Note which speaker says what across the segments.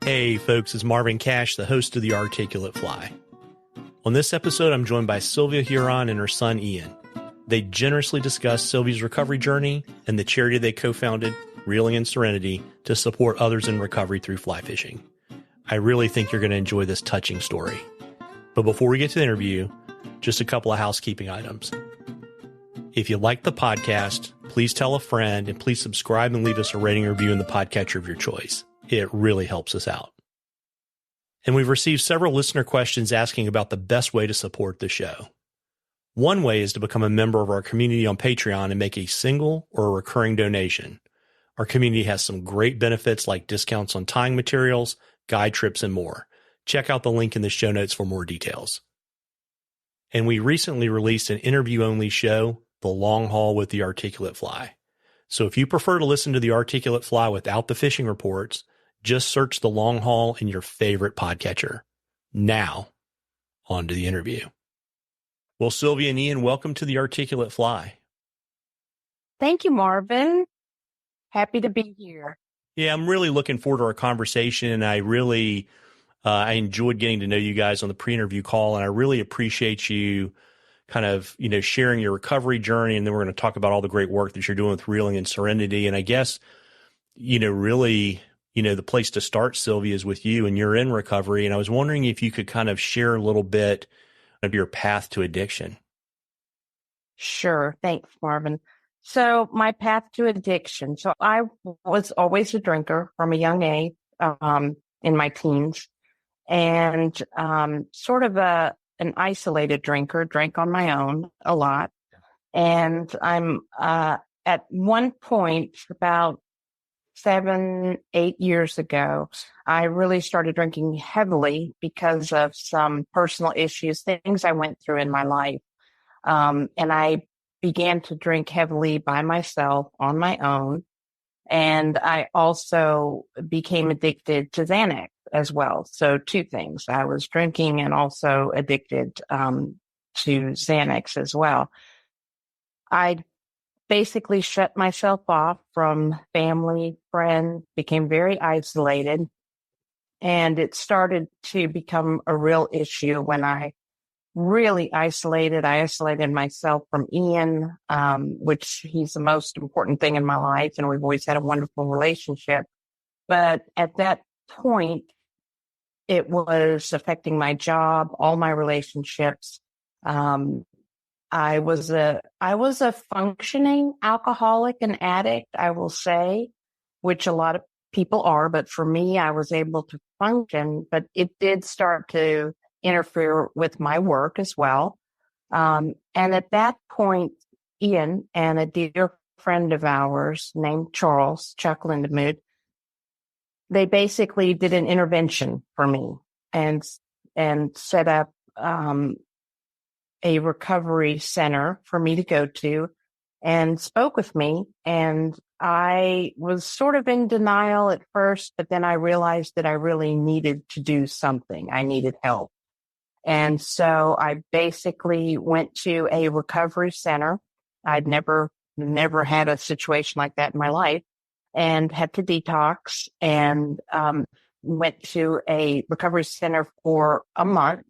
Speaker 1: Hey folks, it's Marvin Cash, the host of The Articulate Fly. On this episode, I'm joined by Sylvia Huron and her son Ian. They generously discuss Sylvia's recovery journey and the charity they co-founded, Reeling in Serenity, to support others in recovery through fly fishing. I really think you're going to enjoy this touching story. But before we get to the interview, just a couple of housekeeping items. If you like the podcast, please tell a friend and please subscribe and leave us a rating or review in the podcatcher of your choice. It really helps us out. And we've received several listener questions asking about the best way to support the show. One way is to become a member of our community on Patreon and make a single or a recurring donation. Our community has some great benefits like discounts on tying materials, guide trips, and more. Check out the link in the show notes for more details. And we recently released an interview-only show, The Long Haul with the Articulate Fly. So if you prefer to listen to the Articulate Fly without the fishing reports, just search The Long Haul in your favorite podcatcher. Now, on to the interview. Well, Sylvia and Ian, welcome to the Articulate Fly.
Speaker 2: Thank you, Marvin. Happy to be here.
Speaker 1: Yeah, I'm really looking forward to our conversation, and I really I enjoyed getting to know you guys on the pre-interview call, and I really appreciate you kind of, sharing your recovery journey, and then we're going to talk about all the great work that you're doing with Reeling in Serenity. And I guess, really, the place to start, Sylvia, is with you, and you're in recovery. And I was wondering if you could kind of share a little bit of your path to addiction.
Speaker 2: Sure. Thanks, Marvin. So my path to addiction. So I was always a drinker from a young age, in my teens, and sort of an isolated drinker, drank on my own a lot. And I'm at one point about 7-8 years ago, I really started drinking heavily because of some personal issues, things I went through in my life. And I began to drink heavily by myself on my own. And I also became addicted to Xanax as well. So two things. I was drinking and also addicted to Xanax as well. I basically shut myself off from family, friends, became very isolated. And it started to become a real issue when I really isolated. I isolated myself from Ian, which he's the most important thing in my life. And we've always had a wonderful relationship. But at that point, it was affecting my job, all my relationships. I was a functioning alcoholic and addict, I will say, which a lot of people are. But for me, I was able to function, but it did start to interfere with my work as well. And at that point, Ian and a dear friend of ours named Chuck Lindemood, they basically did an intervention for me and set up a recovery center for me to go to and spoke with me. And I was sort of in denial at first, but then I realized that I really needed to do something. I needed help. And so I basically went to a recovery center. I'd never had a situation like that in my life, and had to detox, and went to a recovery center for a month.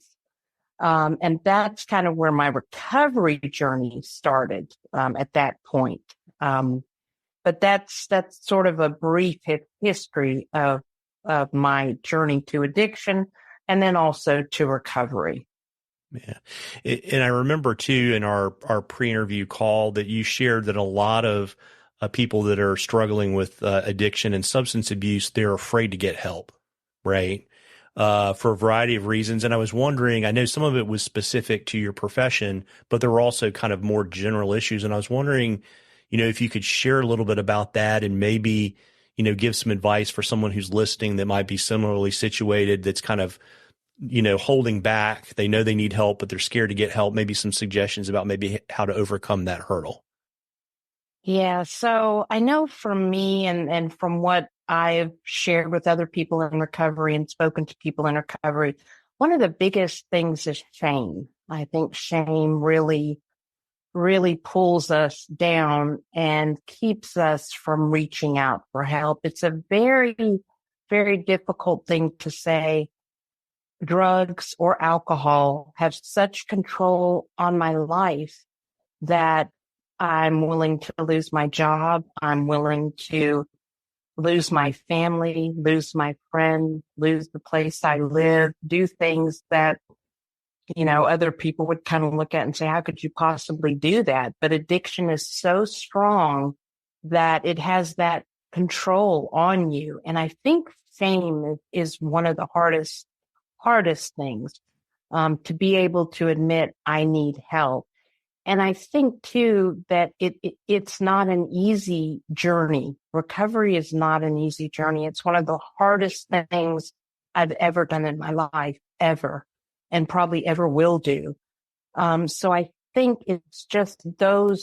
Speaker 2: And that's kind of where my recovery journey started at that point. But that's sort of a brief history of my journey to addiction, and then also to recovery.
Speaker 1: Yeah. And I remember too, in our pre-interview call, that you shared that a lot of people that are struggling with addiction and substance abuse, they're afraid to get help, right? For a variety of reasons. And I was wondering, I know some of it was specific to your profession, but there were also kind of more general issues. And I was wondering, if you could share a little bit about that and maybe, give some advice for someone who's listening that might be similarly situated, that's kind of, holding back. They know they need help, but they're scared to get help. Maybe some suggestions about maybe how to overcome that hurdle.
Speaker 2: Yeah. So I know from me and from what I've shared with other people in recovery and spoken to people in recovery, one of the biggest things is shame. I think shame really pulls us down and keeps us from reaching out for help. It's a very very difficult thing to say. Drugs or alcohol have such control on my life that I'm willing to lose my job. I'm willing to lose my family, lose my friend, lose the place I live, do things that, other people would kind of look at and say, how could you possibly do that? But addiction is so strong that it has that control on you. And I think shame is one of the hardest things, to be able to admit I need help. And I think too that it's not an easy journey. Recovery is not an easy journey. It's one of the hardest things I've ever done in my life, ever, and probably ever will do. So I think it's just the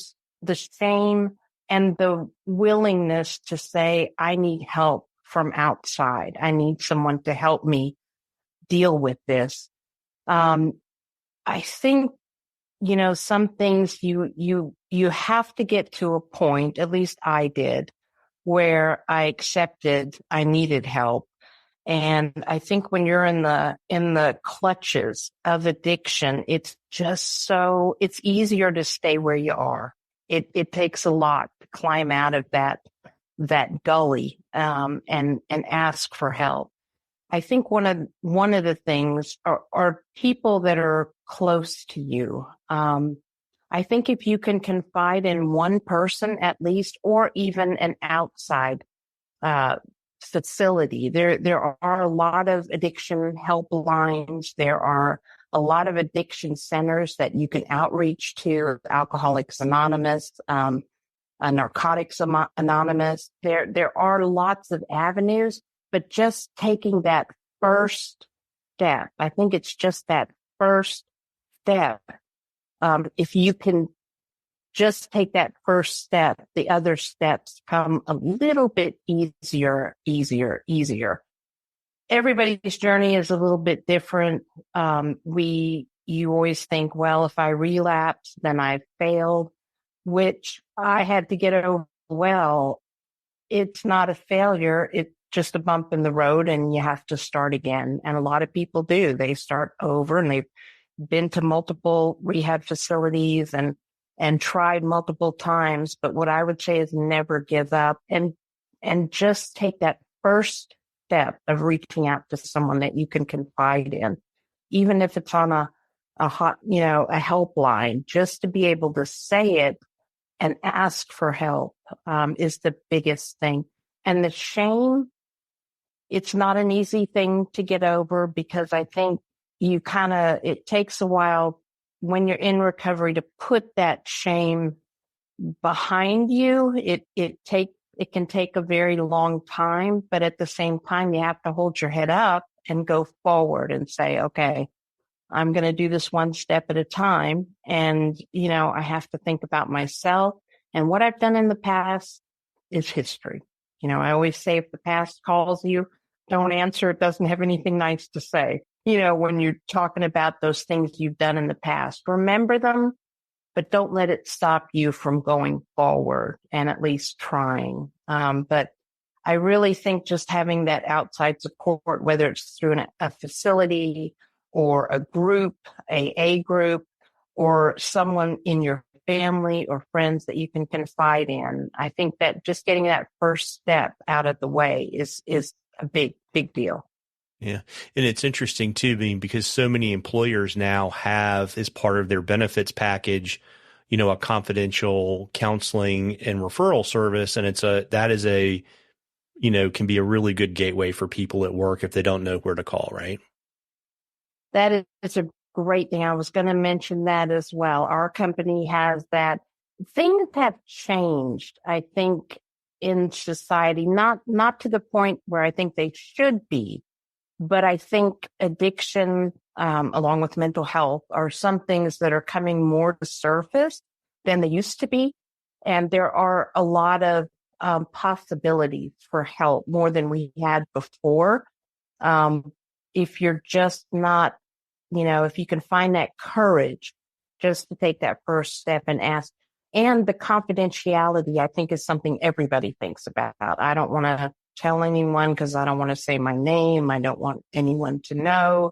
Speaker 2: shame and the willingness to say, I need help from outside. I need someone to help me deal with this. I think, some things you have to get to a point, at least I did, where I accepted I needed help. And I think when you're in the clutches of addiction, it's easier to stay where you are. It takes a lot to climb out of that gully, and ask for help. I think one of the things are people that are close to you. I think if you can confide in one person at least, or even an outside facility, there are a lot of addiction helplines. There are a lot of addiction centers that you can outreach to, Alcoholics Anonymous, Narcotics Anonymous. There are lots of avenues. But just taking that first step, I think it's just that first step. If you can just take that first step, the other steps come a little bit easier. Everybody's journey is a little bit different. You always think, well, if I relapse, then I've failed, which I had to get over. Well, it's not a failure. It's just a bump in the road, and you have to start again. And a lot of people do. They start over, and they've been to multiple rehab facilities and tried multiple times. But what I would say is never give up, and just take that first step of reaching out to someone that you can confide in, even if it's on a helpline, just to be able to say it and ask for help, is the biggest thing. And the shame, it's not an easy thing to get over, because I think it takes a while when you're in recovery to put that shame behind you. It can take a very long time, but at the same time, you have to hold your head up and go forward and say, okay, I'm going to do this one step at a time. And, I have to think about myself, and what I've done in the past is history. I always say, if the past calls you, don't answer. It doesn't have anything nice to say. When you're talking about those things you've done in the past, remember them, but don't let it stop you from going forward and at least trying. But I really think just having that outside support, whether it's through a facility or a group, AA group, or someone in your family or friends that you can confide in, I think that just getting that first step out of the way is a big deal.
Speaker 1: Yeah. And it's interesting too, because so many employers now have, as part of their benefits package, a confidential counseling and referral service. And can be a really good gateway for people at work if they don't know where to call, right?
Speaker 2: That is a great thing. I was going to mention that as well. Our company has that. Things have changed, I think, in society, not to the point where I think they should be, but I think addiction, along with mental health, are some things that are coming more to surface than they used to be. And there are a lot of possibilities for help, more than we had before. If you're just not, if you can find that courage just to take that first step and ask. And the confidentiality, I think, is something everybody thinks about. I don't want to tell anyone because I don't want to say my name. I don't want anyone to know.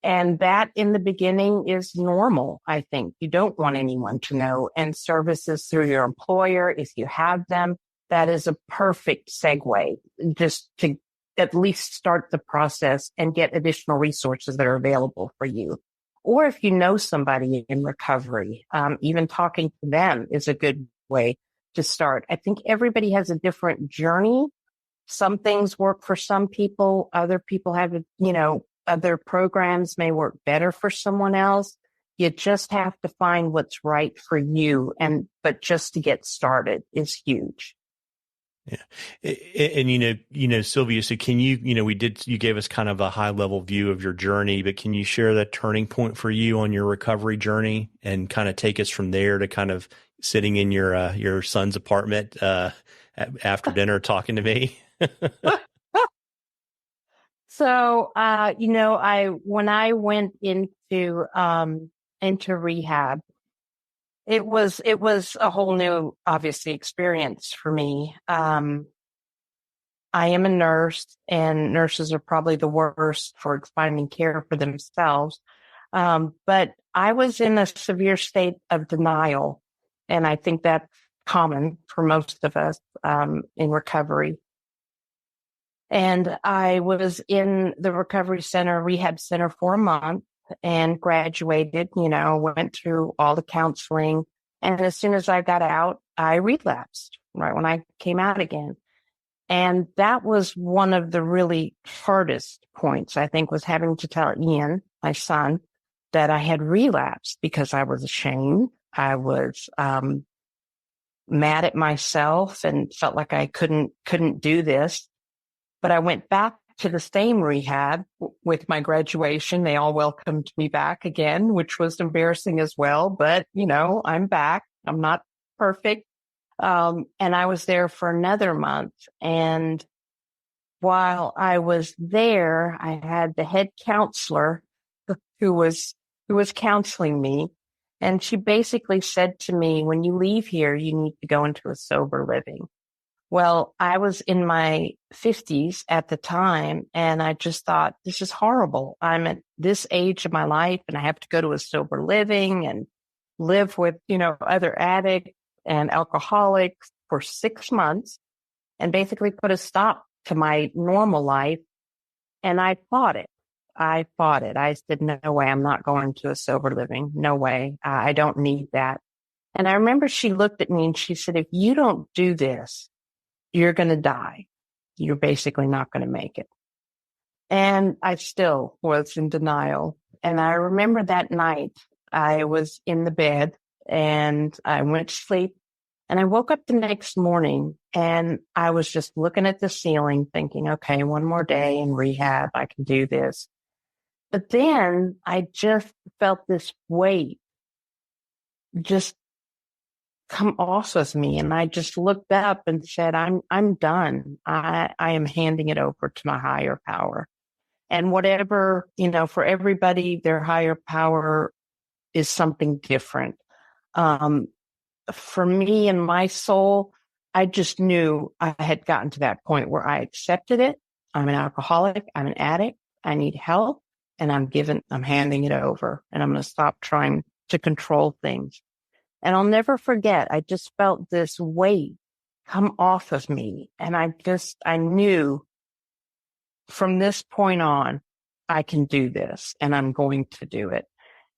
Speaker 2: And that in the beginning is normal, I think. You don't want anyone to know. And services through your employer, if you have them, that is a perfect segue just to at least start the process and get additional resources that are available for you. Or if you know somebody in recovery, even talking to them is a good way to start. I think everybody has a different journey. Some things work for some people. Other people have, other programs may work better for someone else. You just have to find what's right for you. But just to get started is huge.
Speaker 1: Yeah. And, Sylvia, so can you gave us kind of a high level view of your journey, but can you share that turning point for you on your recovery journey and kind of take us from there to kind of sitting in your son's apartment, after dinner talking to me?
Speaker 2: So, when I went into rehab, it was a whole new, obviously, experience for me. I am a nurse, and nurses are probably the worst for finding care for themselves. But I was in a severe state of denial, and I think that's common for most of us in recovery. And I was in the rehab center for a month and graduated, went through all the counseling. And as soon as I got out, I relapsed right when I came out again. And that was one of the really hardest points, I think, was having to tell Ian, my son, that I had relapsed because I was ashamed. I was mad at myself and felt like I couldn't do this. But I went back to the same rehab with my graduation. They all welcomed me back again, which was embarrassing as well. But, I'm back. I'm not perfect. And I was there for another month. And while I was there, I had the head counselor who was counseling me. And she basically said to me, when you leave here, you need to go into a sober living. Well, I was in my 50s at the time, and I just thought, this is horrible. I'm at this age of my life, and I have to go to a sober living and live with, other addicts and alcoholics for 6 months and basically put a stop to my normal life. And I fought it. I said, no way, I'm not going to a sober living. No way. I don't need that. And I remember she looked at me and she said, if you don't do this, you're going to die. You're basically not going to make it. And I still was in denial. And I remember that night I was in the bed and I went to sleep, and I woke up the next morning and I was just looking at the ceiling thinking, okay, one more day in rehab. I can do this. But then I just felt this weight just come off of me. And I just looked up and said, I'm done. I am handing it over to my higher power. And whatever, for everybody, their higher power is something different. For me and my soul, I just knew I had gotten to that point where I accepted it. I'm an alcoholic. I'm an addict. I need help, and I'm handing it over, and I'm going to stop trying to control things. And I'll never forget, I just felt this weight come off of me. And I knew from this point on, I can do this, and I'm going to do it.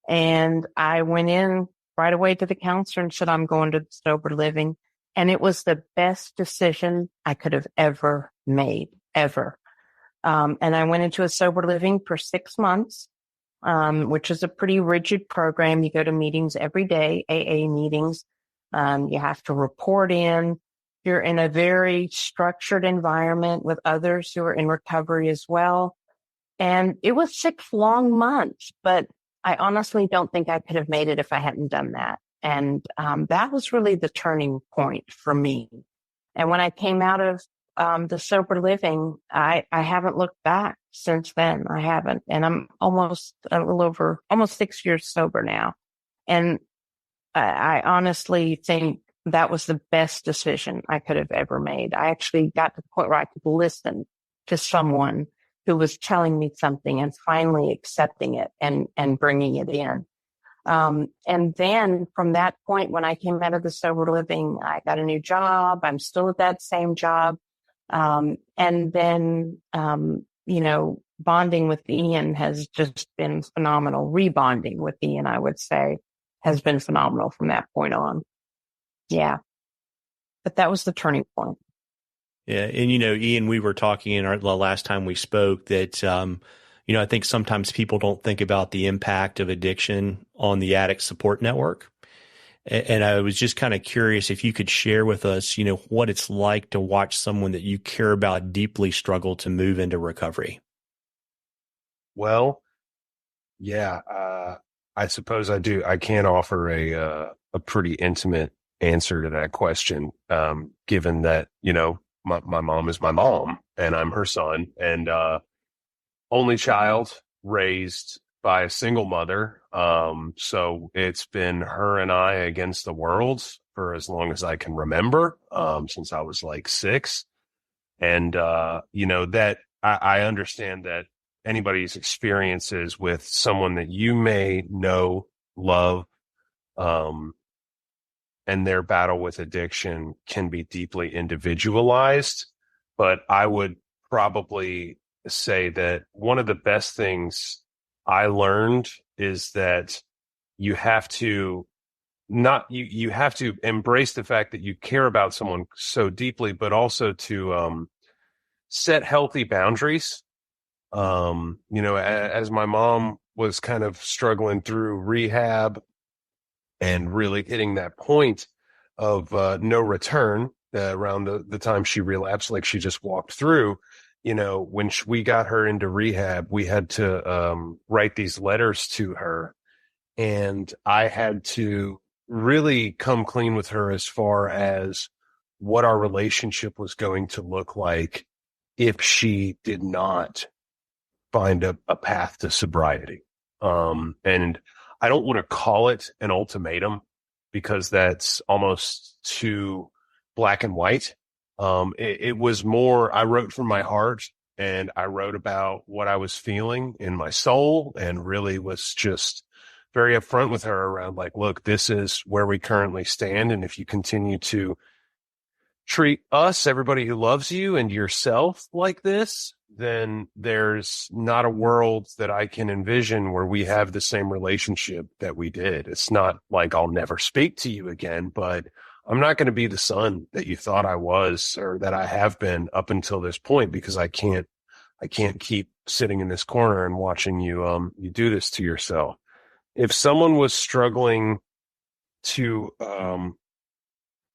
Speaker 2: And I went in right away to the counselor and said, I'm going to sober living. And it was the best decision I could have ever made, ever. And I went into a sober living for 6 months. Which is a pretty rigid program. You go to meetings every day, AA meetings. You have to report in. You're in a very structured environment with others who are in recovery as well. And it was 6 long months, but I honestly don't think I could have made it if I hadn't done that. And that was really the turning point for me. And when I came out of the sober living, I haven't looked back since then. I haven't. And I'm almost 6 years sober now. And I honestly think that was the best decision I could have ever made. I actually got to the point where I could listen to someone who was telling me something and finally accepting it and bringing it in. And then from that point, when I came out of the sober living, I got a new job. I'm still at that same job. And then, bonding with Ian has just been phenomenal. Rebonding with Ian, I would say, has been phenomenal from that point on. Yeah. But that was the turning point.
Speaker 1: Yeah. And, Ian, we were talking in the last time we spoke that, I think sometimes people don't think about the impact of addiction on the addict support network. And I was just kind of curious if you could share with us, what it's like to watch someone that you care about deeply struggle to move into recovery.
Speaker 3: Well, yeah, I suppose I do. I can offer a pretty intimate answer to that question, given that, my mom is my mom and I'm her son, and only child raised by a single mother. So it's been her and I against the world for as long as I can remember, since I was like 6. And, that I understand that anybody's experiences with someone that you may know, love, and their battle with addiction can be deeply individualized. But I would probably say that one of the best things I learned is that you have to you have to embrace the fact that you care about someone so deeply, but also to set healthy boundaries. As my mom was kind of struggling through rehab and really hitting that point of no return around the time she relapsed, like she just walked through, when we got her into rehab, we had to write these letters to her, and I had to really come clean with her as far as what our relationship was going to look like if she did not find a path to sobriety. And I don't want to call it an ultimatum because that's almost too black and white. It was more, I wrote from my heart, and I wrote about what I was feeling in my soul, and really was just very upfront with her around like, look, this is where we currently stand. And if you continue to treat us, everybody who loves you and yourself like this, then there's not a world that I can envision where we have the same relationship that we did. It's not like I'll never speak to you again, but I'm not going to be the son that you thought I was or that I have been up until this point, because I can't keep sitting in this corner and watching you, you do this to yourself. If someone was struggling to,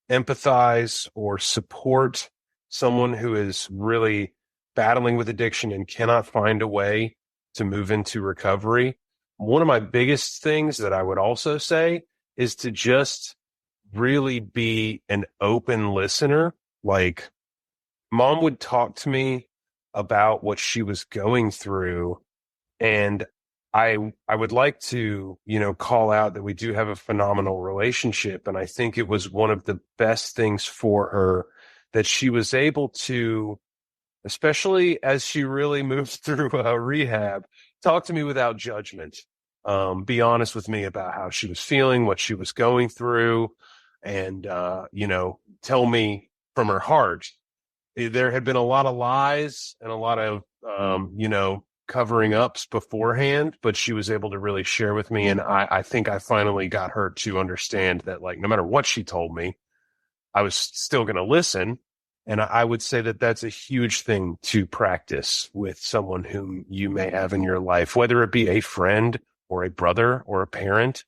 Speaker 3: empathize or support someone who is really battling with addiction and cannot find a way to move into recovery, one of my biggest things that I would also say is to just really be an open listener. Like, mom would talk to me about what she was going through, and I would like to, call out that we do have a phenomenal relationship. And I think it was one of the best things for her that she was able to, especially as she really moved through rehab, talk to me without judgment, be honest with me about how she was feeling, what she was going through, and, tell me from her heart. There had been a lot of lies and a lot of, covering ups beforehand, but she was able to really share with me. And I think I finally got her to understand that, like, no matter what she told me, I was still going to listen. And I would say that that's a huge thing to practice with someone whom you may have in your life, whether it be a friend or a brother or a parent,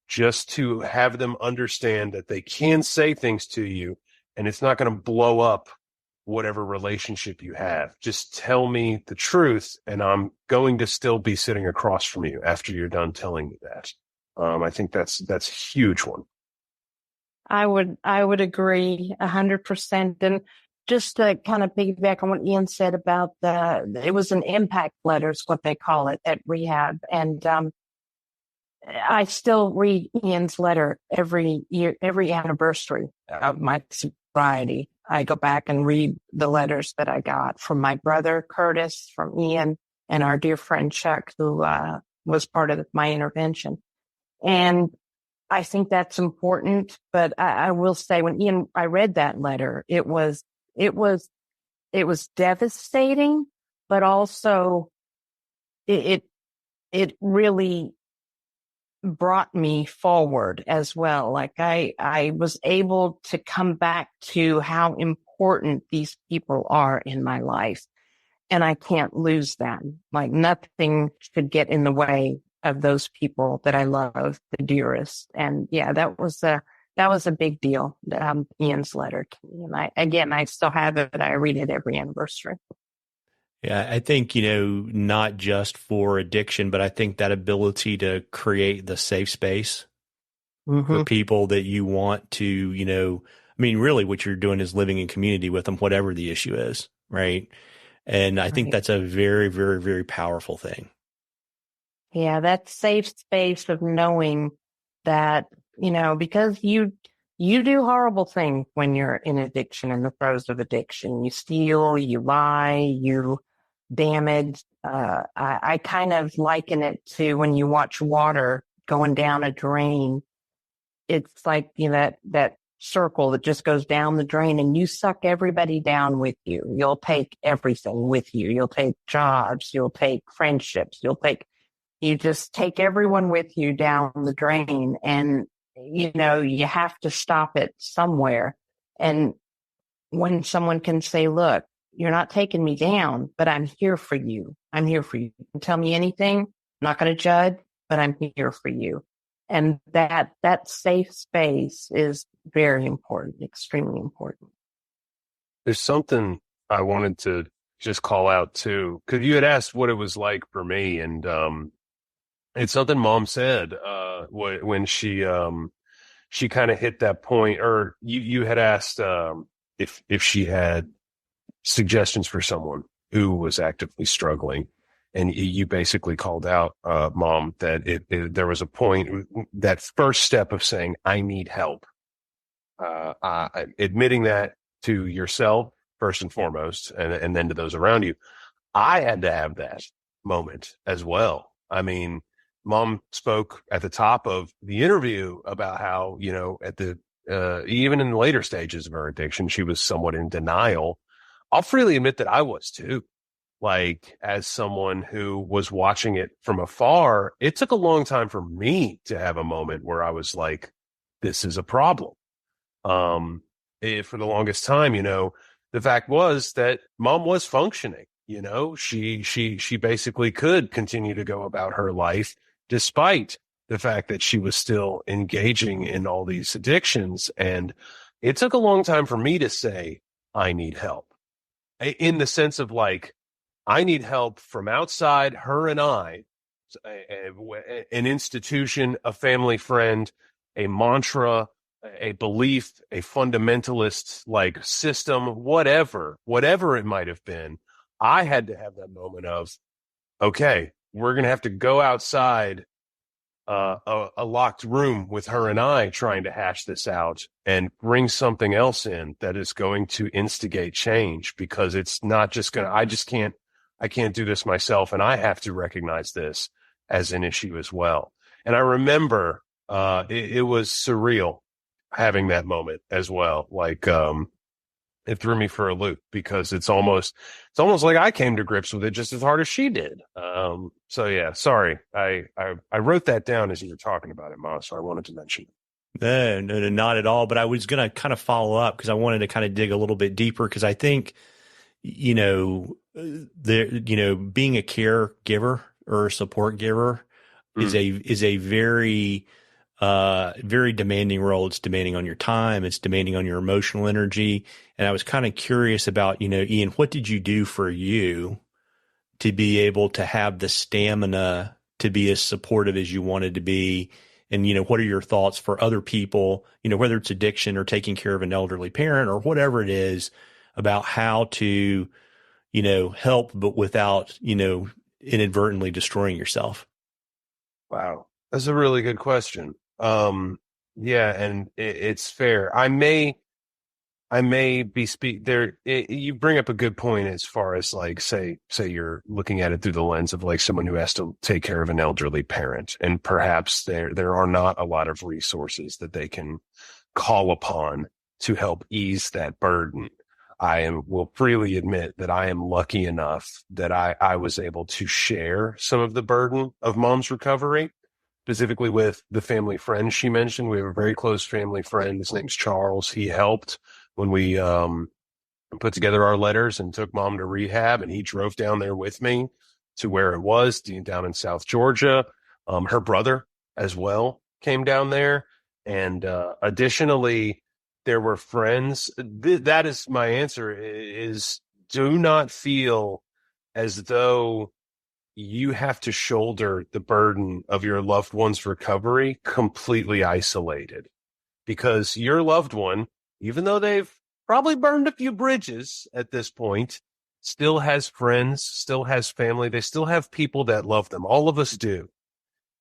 Speaker 3: just to have them understand that they can say things to you and it's not going to blow up whatever relationship you have. Just tell me the truth, and I'm going to still be sitting across from you after you're done telling me that. I think that's a huge one.
Speaker 2: I would agree 100%. And just to kind of piggyback on what Ian said about it was an impact letter is what they call it at rehab. And I still read Ian's letter every year, every anniversary of my sobriety. I go back and read the letters that I got from my brother, Curtis, from Ian, and our dear friend Chuck, who was part of my intervention. And I think that's important. But I will say, when I read that letter, it was devastating, but also it really brought me forward as well. Like I was able to come back to how important these people are in my life. And I can't lose them. Like nothing should get in the way of those people that I love the dearest. And yeah, that was a big deal. Ian's letter to me. And I still have it. I read it every anniversary.
Speaker 1: Yeah, I think, not just for addiction, but I think that ability to create the safe space for people that you want to, really what you're doing is living in community with them, whatever the issue is, right? And I think that's a very, very, very powerful thing.
Speaker 2: Yeah, that safe space of knowing that, because you do horrible things when you're in addiction, in the throes of addiction. You steal, you lie, you damage. I kind of liken it to when you watch water going down a drain. It's like, that circle that just goes down the drain, and you suck everybody down with you. You'll take everything with you. You'll take jobs. You'll take friendships. You just take everyone with you down the drain, and, you have to stop it somewhere. And when someone can say, look, you're not taking me down, but I'm here for you. I'm here for you. You can tell me anything. I'm not going to judge, but I'm here for you. And that safe space is very important, extremely important.
Speaker 3: There's something I wanted to just call out too, because you had asked what it was like for me, and it's something Mom said when she kind of hit that point, or you had asked if she had suggestions for someone who was actively struggling. And you basically called out, Mom, that there was a point, that first step of saying, I need help, admitting that to yourself first and foremost, and then to those around you. I had to have that moment as well. I mean, Mom spoke at the top of the interview about how, at the even in the later stages of her addiction, she was somewhat in denial. I'll freely admit that I was too. Like, as someone who was watching it from afar, it took a long time for me to have a moment where I was like, this is a problem. For the longest time, the fact was that Mom was functioning. She basically could continue to go about her life despite the fact that she was still engaging in all these addictions. And it took a long time for me to say, I need help, in the sense of like, I need help from outside her and I, an institution, a family friend, a mantra, a belief, a fundamentalist like system, whatever it might have been. I had to have that moment of, okay, we're going to have to go outside a locked room with her and I trying to hash this out and bring something else in that is going to instigate change, because it's not just going to, I can't do this myself, and I have to recognize this as an issue as well. And I remember it was surreal having that moment as well. Like, it threw me for a loop, because it's almost like I came to grips with it just as hard as she did. So yeah, sorry. I wrote that down as you were talking about it, Ma, so I wanted to mention it.
Speaker 1: No, not at all. But I was going to kind of follow up, because I wanted to kind of dig a little bit deeper, because I think, being a caregiver or a support giver is a very, very demanding role. It's demanding on your time. It's demanding on your emotional energy. And I was kind of curious about, Ian, what did you do for you to be able to have the stamina to be as supportive as you wanted to be? And, what are your thoughts for other people, whether it's addiction or taking care of an elderly parent or whatever it is, about how to, help, but without, inadvertently destroying yourself?
Speaker 3: Wow. That's a really good question. Yeah, and it's fair. I may be speak there. You bring up a good point as far as like, say you're looking at it through the lens of like someone who has to take care of an elderly parent, and perhaps there are not a lot of resources that they can call upon to help ease that burden. Will freely admit that I am lucky enough that I was able to share some of the burden of mom's recovery, specifically with the family friend she mentioned. We have a very close family friend. His name's Charles. He helped when we put together our letters and took mom to rehab, and he drove down there with me to where it was down in South Georgia. Her brother as well came down there. And additionally, there were friends. That is my answer, is do not feel as though you have to shoulder the burden of your loved one's recovery completely isolated, because your loved one, even though they've probably burned a few bridges at this point, still has friends, still has family. They still have people that love them. All of us do.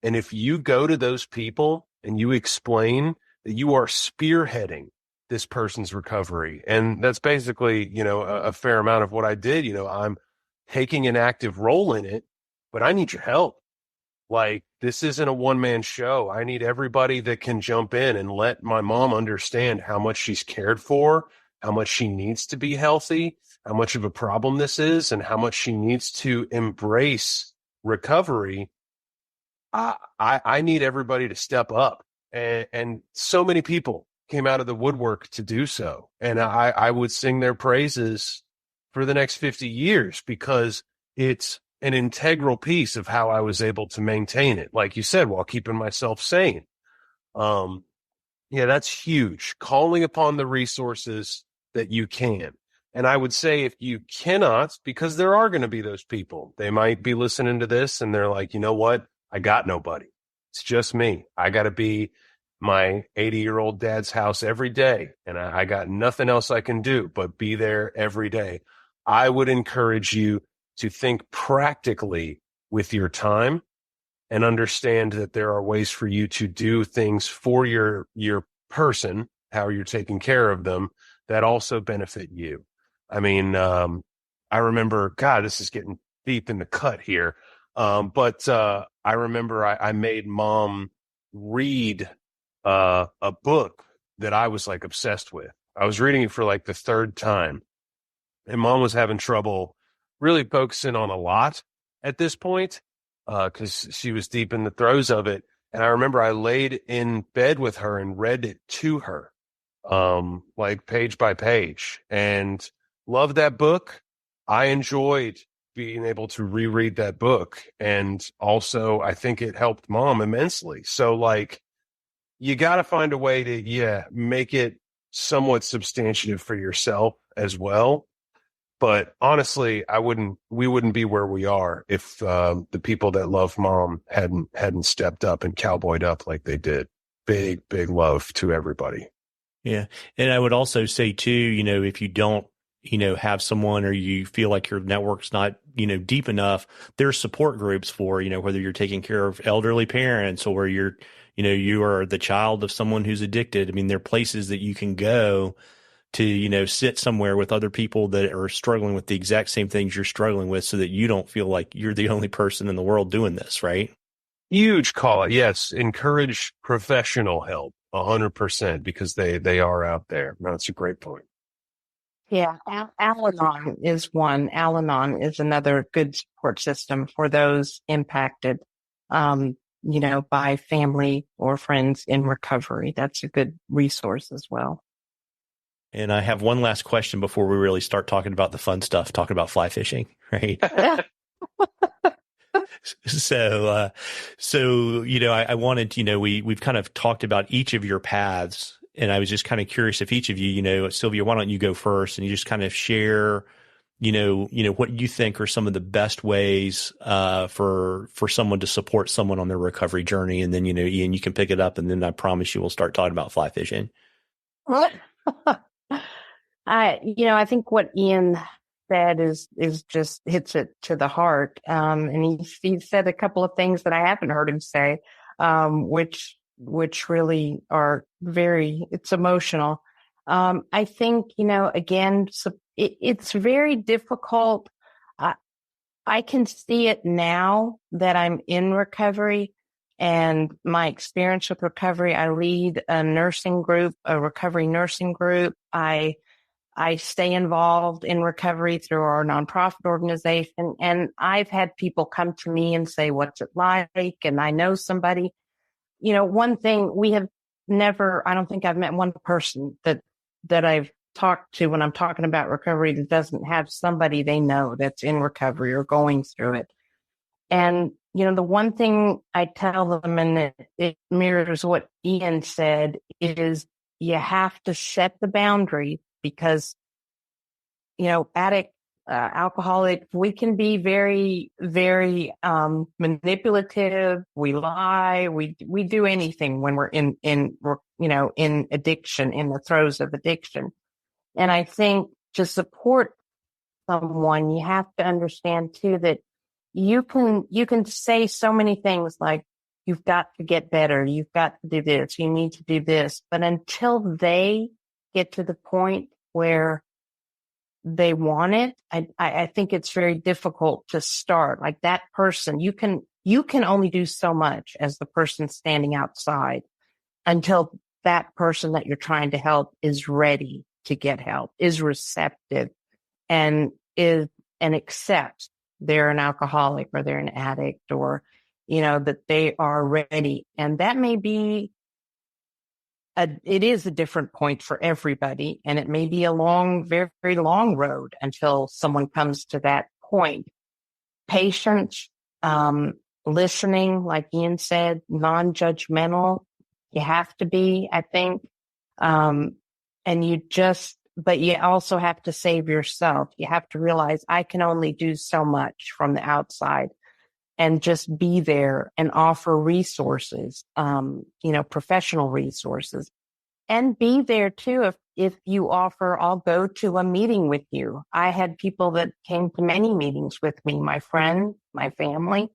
Speaker 3: And if you go to those people and you explain that you are spearheading this person's recovery, and that's basically, a fair amount of what I did, I'm taking an active role in it, but I need your help. Like, this isn't a one-man show. I need everybody that can jump in and let my mom understand how much she's cared for, how much she needs to be healthy, how much of a problem this is, and how much she needs to embrace recovery. I need everybody to step up. And so many people came out of the woodwork to do so. And I would sing their praises for the next 50 years, because it's an integral piece of how I was able to maintain it, like you said, while keeping myself sane. Yeah, that's huge. Calling upon the resources that you can. And I would say, if you cannot, because there are going to be those people, they might be listening to this and they're like, you know what? I got nobody. It's just me. I got to be my 80-year-old dad's house every day, and I got nothing else I can do but be there every day. I would encourage you to think practically with your time and understand that there are ways for you to do things for your person, how you're taking care of them, that also benefit you. I mean, I remember, God, this is getting deep in the cut here. But I remember I made mom read a book that I was like obsessed with. I was reading it for like the third time, and mom was having trouble really focusing on a lot at this point, because she was deep in the throes of it. And I remember I laid in bed with her and read it to her, like page by page, and loved that book. I enjoyed being able to reread that book. And also, I think it helped mom immensely. So like, you got to find a way to, make it somewhat substantive for yourself as well. But honestly, we wouldn't be where we are if the people that love mom hadn't stepped up and cowboyed up like they did. Big, big love to everybody.
Speaker 1: Yeah. And I would also say too, if you don't, have someone, or you feel like your network's not, deep enough, there's support groups for, whether you're taking care of elderly parents, or you're, you are the child of someone who's addicted. I mean, there are places that you can go to, sit somewhere with other people that are struggling with the exact same things you're struggling with, so that you don't feel like you're the only person in the world doing this, right?
Speaker 3: Huge call out. Yes. Encourage professional help 100%, because they are out there. That's a great point.
Speaker 2: Yeah, Al-Anon is one. Al-Anon is another good support system for those impacted, by family or friends in recovery. That's a good resource as well.
Speaker 1: And I have one last question before we really start talking about the fun stuff, talking about fly fishing, right? So, I wanted, we've kind of talked about each of your paths, and I was just kind of curious if each of you, Sylvia, why don't you go first and you just kind of share, what you think are some of the best ways for someone to support someone on their recovery journey, and then, Ian, you can pick it up, and then I promise you we'll start talking about fly fishing.
Speaker 2: I think what Ian said is just hits it to the heart. And he said a couple of things that I haven't heard him say. which really are it's emotional. I think, again, so it's very difficult. I can see it now that I'm in recovery and my experience with recovery. I lead a recovery nursing group. I stay involved in recovery through our nonprofit organization. And I've had people come to me and say, what's it like? And I know somebody, one thing I don't think I've met one person that I've talked to when I'm talking about recovery that doesn't have somebody they know that's in recovery or going through it. And, the one thing I tell them, and it mirrors what Ian said, is you have to set the boundary because, alcoholic, we can be very, very manipulative. We lie. We do anything when we're in addiction, in the throes of addiction. And I think to support someone, you have to understand too that you can say so many things like, you've got to get better, you've got to do this, you need to do this. But until they get to the point where they want it, I think it's very difficult to start. Like that person, you can only do so much as the person standing outside until that person that you're trying to help is ready to get help, is receptive, and accepts they're an alcoholic or they're an addict, or, that they are ready. And that may be it is a different point for everybody. And it may be a long, very, very long road until someone comes to that point. Patience, listening, like Ian said, non-judgmental. You have to be, I think. But you also have to save yourself. You have to realize I can only do so much from the outside, and just be there and offer resources, professional resources, and be there too. If you offer, I'll go to a meeting with you. I had people that came to many meetings with me, my friends, my family.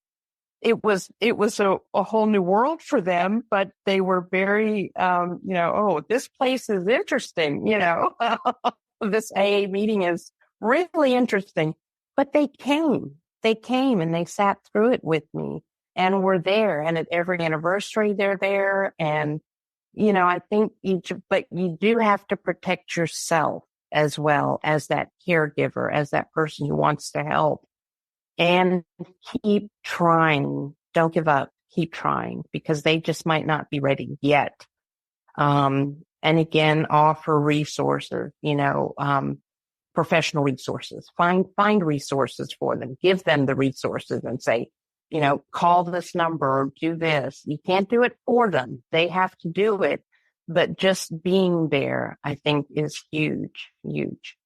Speaker 2: It was a whole new world for them, but they were very, oh, this place is interesting. This AA meeting is really interesting, but they came and they sat through it with me and were there. And at every anniversary, they're there. And, I think but you do have to protect yourself as well as that caregiver, as that person who wants to help. And keep trying. Don't give up. Keep trying, because they just might not be ready yet. And again, offer resources, professional resources. Find resources for them. Give them the resources and say, call this number or do this. You can't do it for them. They have to do it. But just being there, I think, is huge, huge.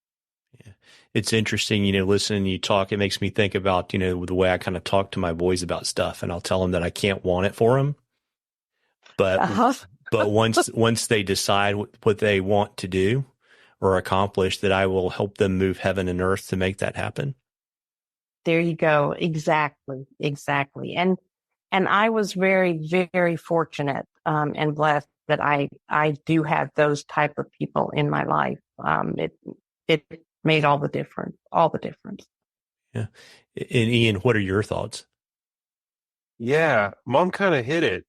Speaker 1: Yeah. It's interesting, listening to you talk, it makes me think about, the way I kind of talk to my boys about stuff, and I'll tell them that I can't want it for them. But, but once they decide what they want to do or accomplish, that I will help them move heaven and earth to make that happen.
Speaker 2: There you go. Exactly. And I was very, very fortunate, and blessed that I do have those type of people in my life. It made all the difference.
Speaker 1: Yeah. And Ian, what are your thoughts?
Speaker 3: Yeah, Mom kind of hit it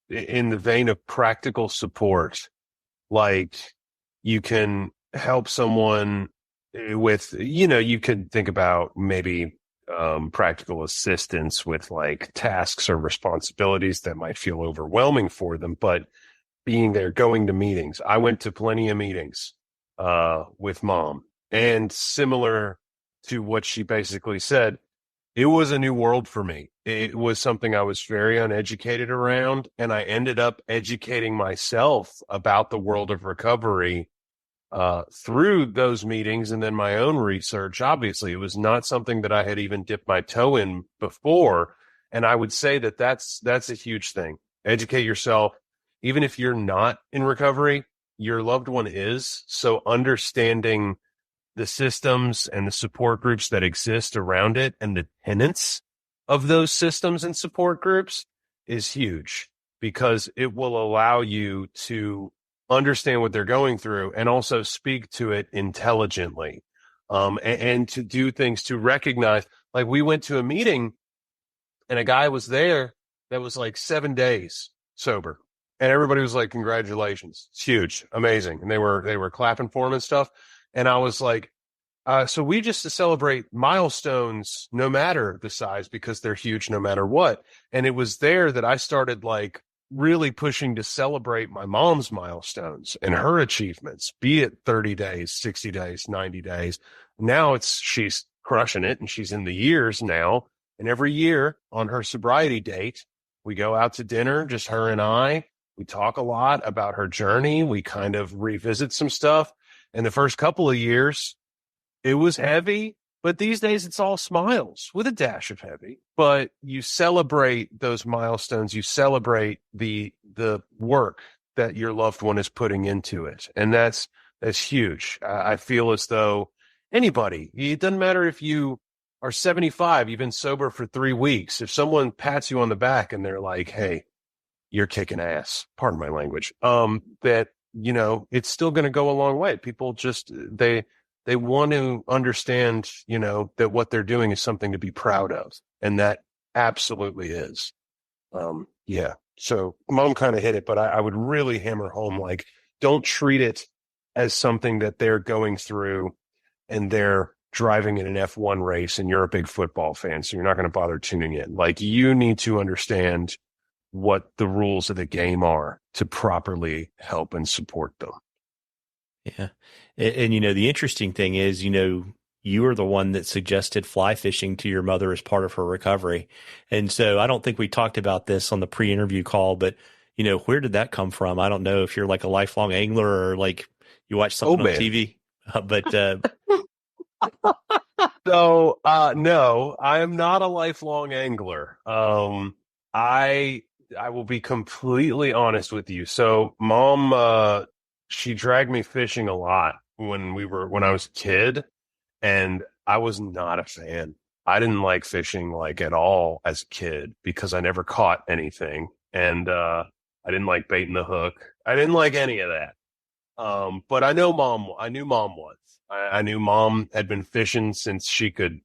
Speaker 3: in the vein of practical support. Like, you can help someone with, you could think about maybe practical assistance with like tasks or responsibilities that might feel overwhelming for them, but being there, going to meetings. I went to plenty of meetings with Mom, and similar to what she basically said, it was a new world for me. It was something I was very uneducated around, and I ended up educating myself about the world of recovery through those meetings and then my own research. Obviously, it was not something that I had even dipped my toe in before, and I would say that that's a huge thing. Educate yourself. Even if you're not in recovery, your loved one is. So understanding the systems and the support groups that exist around it and the tenets of those systems and support groups is huge because it will allow you to understand what they're going through and also speak to it intelligently, and to do things to recognize. Like, we went to a meeting and a guy was there that was like 7 days sober, and everybody was like, congratulations, it's huge, amazing, and they were clapping for him and stuff. And I was like, so we just to celebrate milestones, no matter the size, because they're huge no matter what. And it was there that I started like really pushing to celebrate my mom's milestones and her achievements, be it 30 days, 60 days, 90 days. Now she's crushing it, and she's in the years now. And every year on her sobriety date, we go out to dinner, just her and I. We talk a lot about her journey. We kind of revisit some stuff. And the first couple of years, it was heavy, but these days it's all smiles with a dash of heavy. But you celebrate those milestones. You celebrate the work that your loved one is putting into it. And that's huge. I feel as though anybody, it doesn't matter if you are 75, you've been sober for 3 weeks. If someone pats you on the back and they're like, hey, you're kicking ass, pardon my language, that, it's still going to go a long way. People just, they want to understand, that what they're doing is something to be proud of. And that absolutely is. Yeah. So Mom kind of hit it, but I would really hammer home, like, don't treat it as something that they're going through and they're driving in an F1 race and you're a big football fan, so you're not going to bother tuning in. Like, you need to understand what the rules of the game are to properly help and support them.
Speaker 1: Yeah. And, the interesting thing is, you were the one that suggested fly fishing to your mother as part of her recovery. And so I don't think we talked about this on the pre-interview call, but, where did that come from? I don't know if you're like a lifelong angler or like you watch something on TV, but,
Speaker 3: So, no, I am not a lifelong angler. I will be completely honest with you. So Mom, she dragged me fishing a lot when I was a kid, and I was not a fan. I didn't like fishing like at all as a kid because I never caught anything. And, I didn't like baiting the hook. I didn't like any of that. But I knew Mom was. I knew Mom had been fishing since she could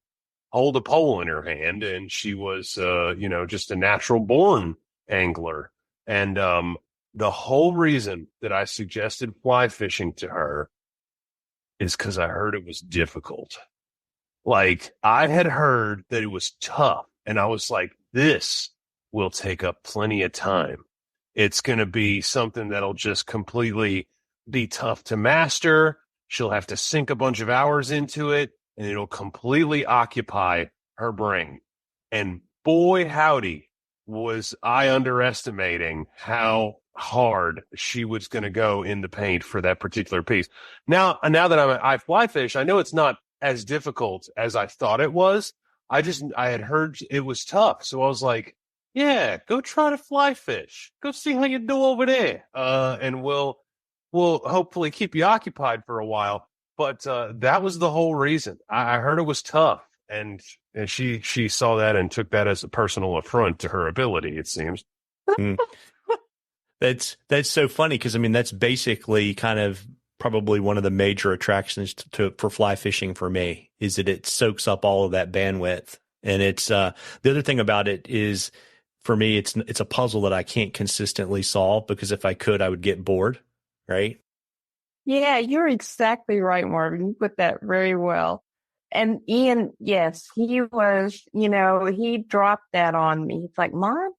Speaker 3: hold a pole in her hand, and she was, just a natural born angler. And, the whole reason that I suggested fly fishing to her is because I heard it was difficult. Like, I had heard that it was tough, and I was like, this will take up plenty of time. It's going to be something that'll just completely be tough to master. She'll have to sink a bunch of hours into it, and it'll completely occupy her brain. And boy, howdy, was I underestimating how hard she was going to go in the paint for that particular piece. Now that I fly fish, I know it's not as difficult as I thought it was. I had heard it was tough. So I was like, yeah, go try to fly fish. Go see how you do over there. And we'll hopefully keep you occupied for a while. But that was the whole reason. I heard it was tough. And she saw that and took that as a personal affront to her ability, it seems.
Speaker 1: That's so funny because, that's basically kind of probably one of the major attractions for fly fishing for me, is that it soaks up all of that bandwidth. And it's the other thing about it is, for me, it's a puzzle that I can't consistently solve, because if I could, I would get bored, right?
Speaker 2: Yeah, you're exactly right, Marvin. You put that very well. And Ian, yes, he was, he dropped that on me. He's like, Mom,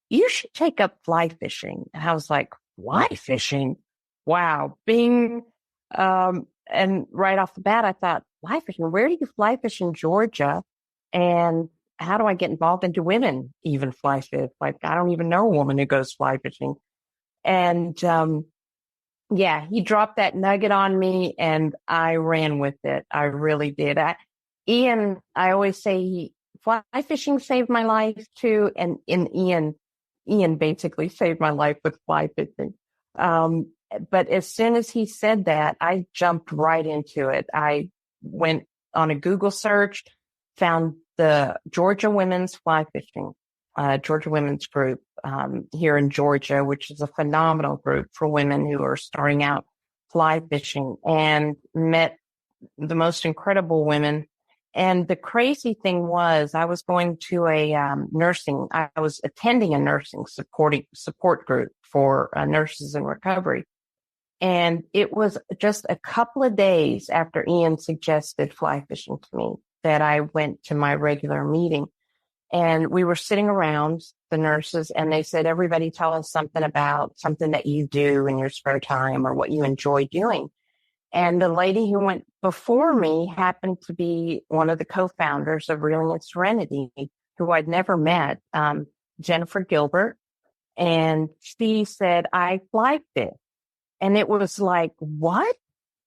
Speaker 2: you should take up fly fishing. And I was like, fly fishing? Wow. Bing. And right off the bat, I thought, fly fishing, where do you fly fish in Georgia? And how do I get involved into women even fly fish? Like, I don't even know a woman who goes fly fishing. And, yeah, he dropped that nugget on me and I ran with it. I really did. Ian, I always say fly fishing saved my life too. And Ian basically saved my life with fly fishing. But as soon as he said that, I jumped right into it. I went on a Google search, found the Georgia women's fly fishing. Georgia Women's Group here in Georgia, which is a phenomenal group for women who are starting out fly fishing, and met the most incredible women. And the crazy thing was, I was going to I was attending a nursing support group for nurses in recovery. And it was just a couple of days after Ian suggested fly fishing to me that I went to my regular meeting. And we were sitting around, the nurses, and they said, everybody tell us something about something that you do in your spare time or what you enjoy doing. And the lady who went before me happened to be one of the co-founders of Reeling and Serenity, who I'd never met, Jennifer Gilbert. And she said, I fly fish. And it was like, what?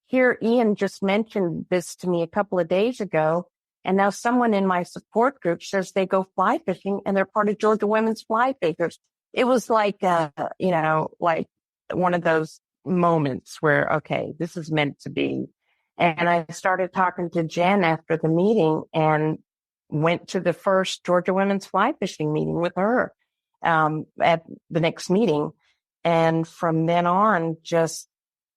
Speaker 2: Here, Ian just mentioned this to me a couple of days ago. And now someone in my support group says they go fly fishing and they're part of Georgia Women's Fly Fishers. It was like, like one of those moments where, okay, this is meant to be. And I started talking to Jen after the meeting and went to the first Georgia Women's Fly Fishing meeting with her at the next meeting. And from then on, just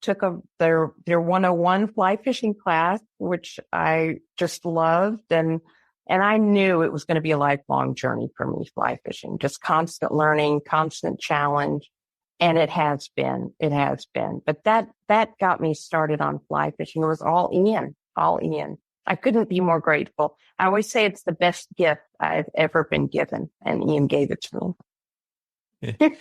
Speaker 2: took their 101 fly fishing class, which I just loved. And I knew it was going to be a lifelong journey for me, fly fishing, just constant learning, constant challenge. And it has been. But that got me started on fly fishing. It was all Ian. I couldn't be more grateful. I always say it's the best gift I've ever been given, and Ian gave it to me.
Speaker 1: And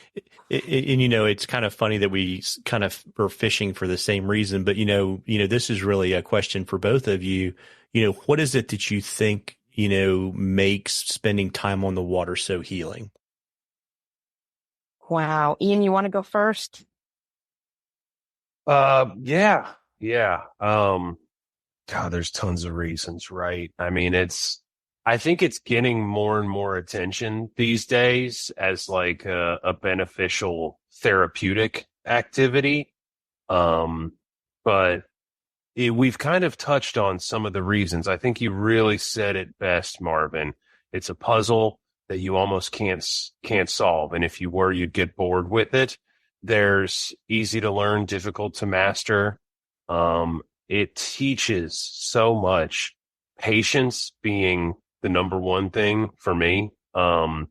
Speaker 1: it's kind of funny that we kind of are fishing for the same reason, but this is really a question for both of you. What is it that you think, makes spending time on the water so healing?
Speaker 2: Wow. Ian, you want to go first?
Speaker 3: Yeah. God, there's tons of reasons, right? I mean, I think it's getting more and more attention these days as like a beneficial therapeutic activity. But we've kind of touched on some of the reasons. I think you really said it best, Marvin. It's a puzzle that you almost can't solve. And if you were, you'd get bored with it. There's easy to learn, difficult to master. It teaches so much, patience being the number one thing for me. I've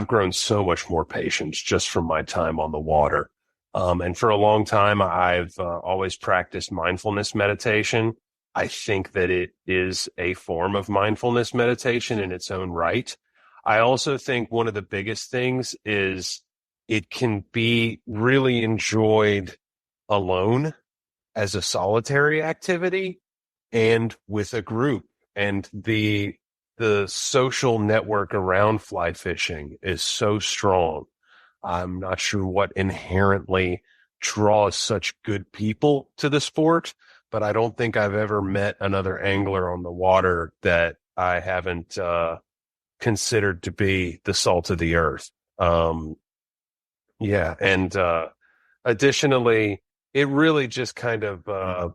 Speaker 3: grown so much more patience just from my time on the water. And for a long time, I've always practiced mindfulness meditation. I think that it is a form of mindfulness meditation in its own right. I also think one of the biggest things is it can be really enjoyed alone as a solitary activity and with a group. And the social network around fly fishing is so strong. I'm not sure what inherently draws such good people to the sport, but I don't think I've ever met another angler on the water that I haven't considered to be the salt of the earth. Additionally, it really just kind of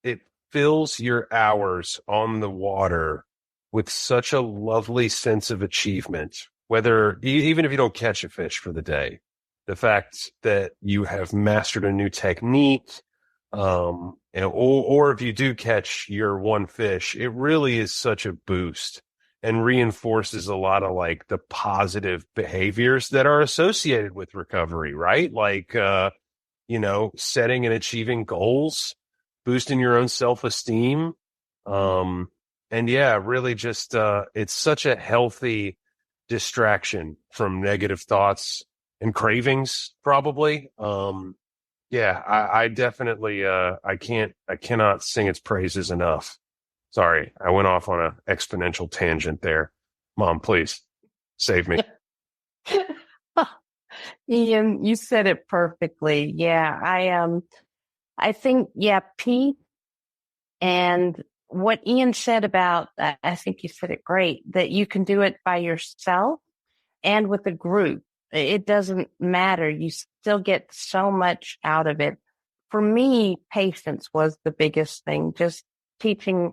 Speaker 3: it fills your hours on the water with such a lovely sense of achievement, even if you don't catch a fish for the day. The fact that you have mastered a new technique, or if you do catch your one fish, it really is such a boost and reinforces a lot of like the positive behaviors that are associated with recovery, right? Like, setting and achieving goals, boosting your own self-esteem. Really just, it's such a healthy distraction from negative thoughts and cravings, probably. I definitely, I cannot sing its praises enough. Sorry, I went off on an exponential tangent there. Mom, please save me.
Speaker 2: Ian, you said it perfectly. Yeah, I think, peace. And what Ian said about, I think you said it great, that you can do it by yourself and with a group. It doesn't matter. You still get so much out of it. For me, patience was the biggest thing, just teaching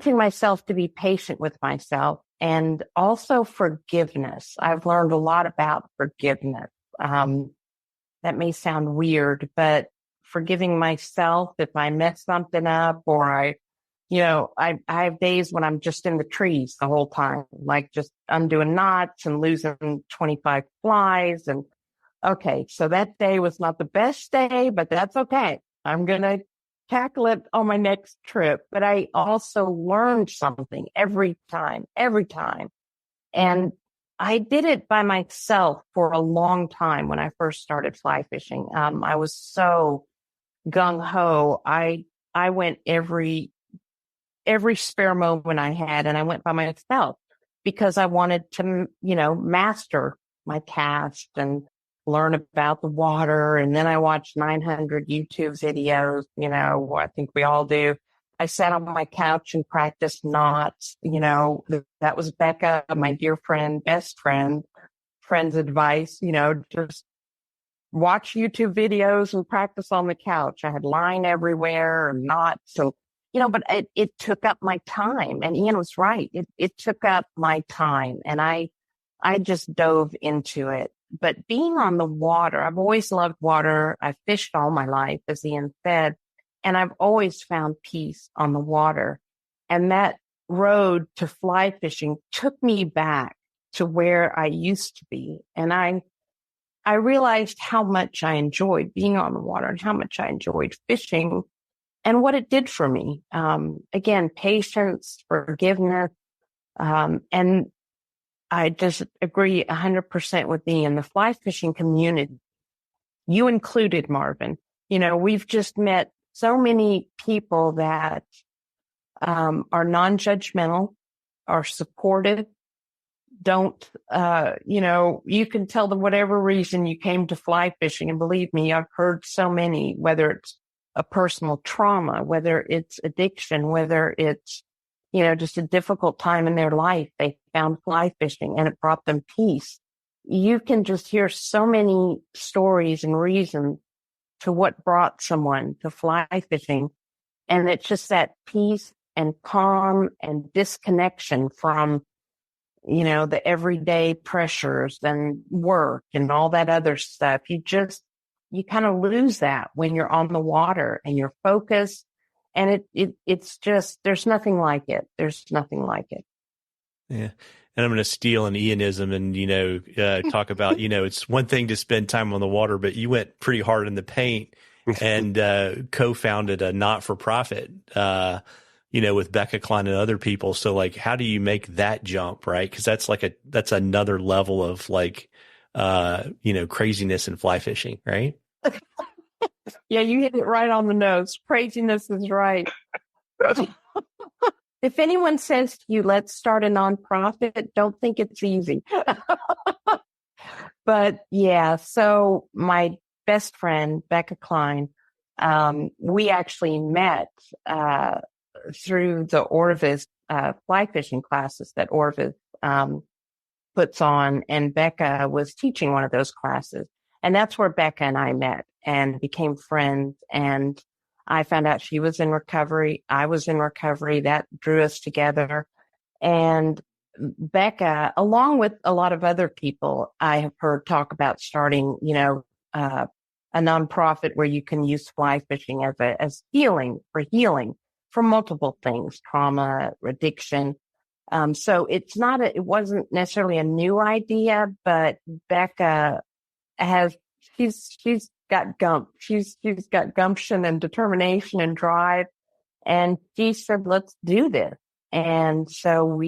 Speaker 2: myself to be patient with myself and also forgiveness. I've learned a lot about forgiveness. That may sound weird, but forgiving myself if I mess something up, or I have days when I'm just in the trees the whole time, like just undoing knots and losing 25 flies. And okay, so that day was not the best day, but that's okay. I'm going to tackle it on my next trip. But I also learned something every time. And I did it by myself for a long time when I first started fly fishing. I was so gung ho. I went every spare moment I had, and I went by myself because I wanted to, master my cast and learn about the water. And then I watched 900 YouTube videos, I think we all do. I sat on my couch and practiced knots. That was Becca, my dear friend, best friend, friend's advice, just watch YouTube videos and practice on the couch. I had line everywhere and knots. So, but it took up my time. And Ian was right. It took up my time, and I just dove into it. But being on the water, I've always loved water. I've fished all my life, as Ian said, and I've always found peace on the water. And that road to fly fishing took me back to where I used to be. And I realized how much I enjoyed being on the water and how much I enjoyed fishing and what it did for me. Again, patience, forgiveness, and I just agree 100% with Ian. The fly fishing community, you included, Marvin. We've just met so many people that are non-judgmental, are supportive, don't, you can tell them whatever reason you came to fly fishing. And believe me, I've heard so many, whether it's a personal trauma, whether it's addiction, whether it's, just a difficult time in their life, they found fly fishing and it brought them peace. You can just hear so many stories and reasons to what brought someone to fly fishing. And it's just that peace and calm and disconnection from, the everyday pressures and work and all that other stuff. You kind of lose that when you're on the water and you're focused. And it's just, there's nothing like it. There's nothing like it.
Speaker 1: Yeah. And I'm going to steal an Ianism and, talk about, it's one thing to spend time on the water, but you went pretty hard in the paint and co-founded a not-for-profit, with Becca Klein and other people. So like, how do you make that jump, right? Because that's another level of craziness in fly fishing, right?
Speaker 2: Yeah, you hit it right on the nose. Craziness is right. If anyone says to you, let's start a nonprofit, don't think it's easy. But yeah, so my best friend, Becca Klein, we actually met through the Orvis fly fishing classes that Orvis puts on, and Becca was teaching one of those classes. And that's where Becca and I met and became friends. And I found out she was in recovery. I was in recovery. That drew us together. And Becca, along with a lot of other people, I have heard talk about starting, a nonprofit where you can use fly fishing as healing for multiple things, trauma, addiction. So it wasn't necessarily a new idea, but Becca she's got she's got gumption and determination and drive. And she said, let's do this. And so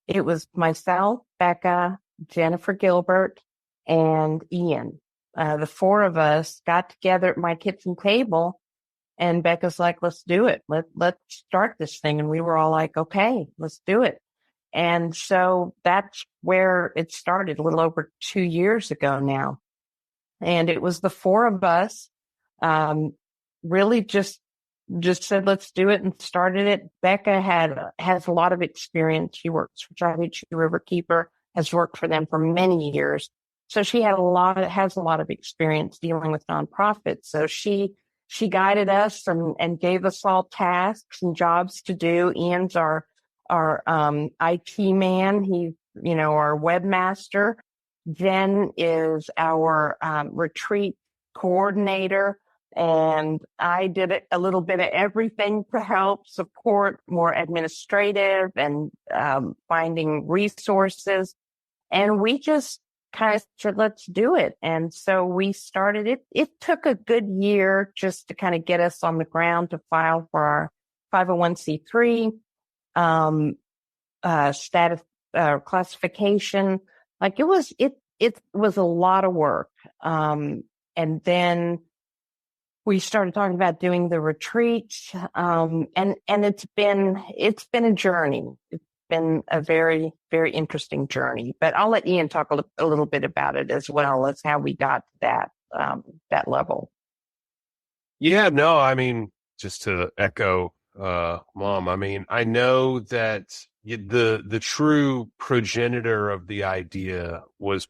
Speaker 2: it was myself, Becca, Jennifer Gilbert, and Ian. The four of us got together at my kitchen table, and Becca's like, let's do it. Let's start this thing. And we were all like, okay, let's do it. And so that's where it started a little over 2 years ago now. And it was the four of us, really just said, let's do it, and started it. Becca has a lot of experience. She works for Chattahoochee Riverkeeper, has worked for them for many years. So she has a lot of experience dealing with nonprofits. So she guided us and gave us all tasks and jobs to do. Ian's our our IT man. He's, our webmaster. Jen is our retreat coordinator. And I did a little bit of everything to help support more administrative and finding resources. And we just kind of said, let's do it. And so we started it. It took a good year just to kind of get us on the ground to file for our 501c3 status classification. Like it was a lot of work. And then we started talking about doing the retreats. And it's been a journey. It's been a very, very interesting journey, but I'll let Ian talk a little bit about it as well as how we got to that level.
Speaker 3: Yeah, no, I mean, just to echo, Mom, I mean, I know that the true progenitor of the idea was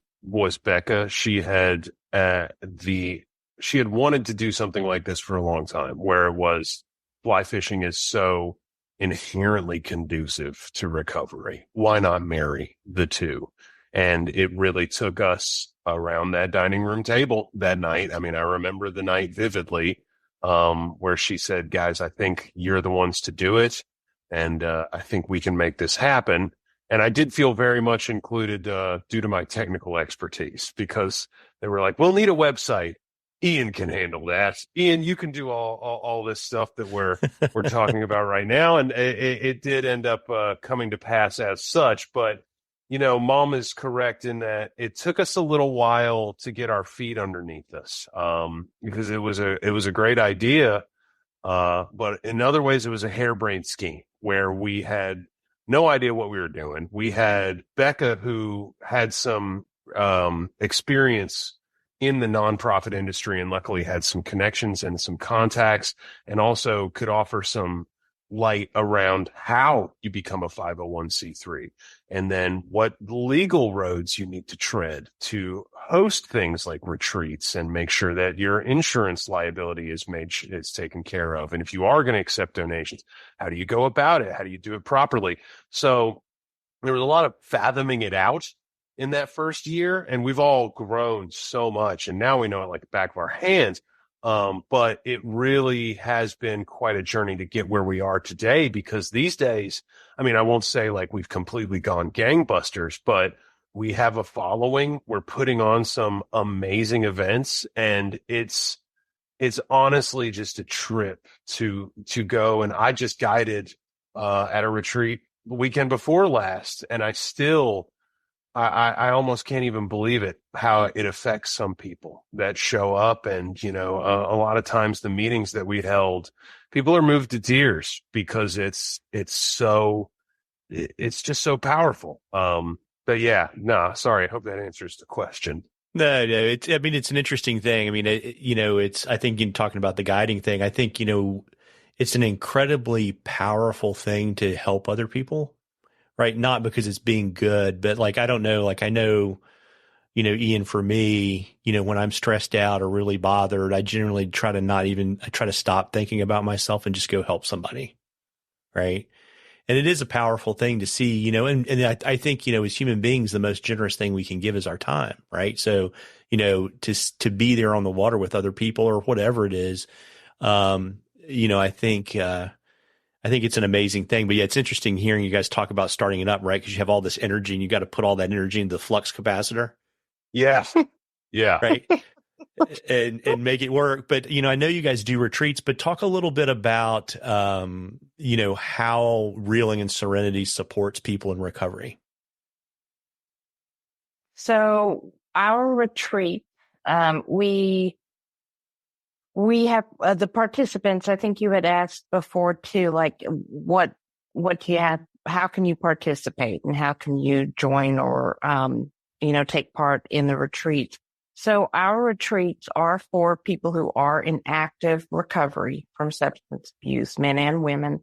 Speaker 3: Becca. She had wanted to do something like this for a long time, where it was fly fishing is so inherently conducive to recovery. Why not marry the two? And it really took us around that dining room table that night. I mean, I remember the night vividly, where she said, guys, I think you're the ones to do it. And I think we can make this happen. And I did feel very much included due to my technical expertise, because they were like, we'll need a website. Ian can handle that. Ian, you can do all this stuff that we're talking about right now. And it did end up coming to pass as such. But, Mom is correct in that it took us a little while to get our feet underneath us, because it was a great idea. But in other ways, it was a harebrained scheme where we had no idea what we were doing. We had Becca, who had some experience in the nonprofit industry and luckily had some connections and some contacts, and also could offer some light around how you become a 501c3 and then what legal roads you need to tread to host things like retreats and make sure that your insurance liability is taken care of. And if you are going to accept donations, how do you go about it? How do you do it properly? So there was a lot of fathoming it out in that first year, and we've all grown so much, and now we know it like the back of our hands. But it really has been quite a journey to get where we are today, because these days, I mean, I won't say like we've completely gone gangbusters, but we have a following. We're putting on some amazing events, and it's honestly just a trip to go. And I just guided at a retreat the weekend before last, and I almost can't even believe it, how it affects some people that show up. And, a lot of times the meetings that we held, people are moved to tears because it's just so powerful. But yeah, no, sorry. I hope that answers the question.
Speaker 1: No, it's an interesting thing. I mean, I think in talking about the guiding thing, I think, it's an incredibly powerful thing to help other people. Right. Not because it's being good, but like, I don't know, like I know, Ian, for me, when I'm stressed out or really bothered, I generally try to stop thinking about myself and just go help somebody. Right. And it is a powerful thing to see, and I think, as human beings, the most generous thing we can give is our time. Right. So, to be there on the water with other people or whatever it is, I think it's an amazing thing. But yeah, it's interesting hearing you guys talk about starting it up, right? Because you have all this energy and you got to put all that energy into the flux capacitor.
Speaker 3: Yeah. Yeah.
Speaker 1: Right. and make it work. But, I know you guys do retreats, but talk a little bit about, how Reeling and Serenity supports people in recovery.
Speaker 2: So our retreat, we have the participants. I think you had asked before too, like what do you have? How can you participate and how can you join or, take part in the retreat? So our retreats are for people who are in active recovery from substance abuse, men and women.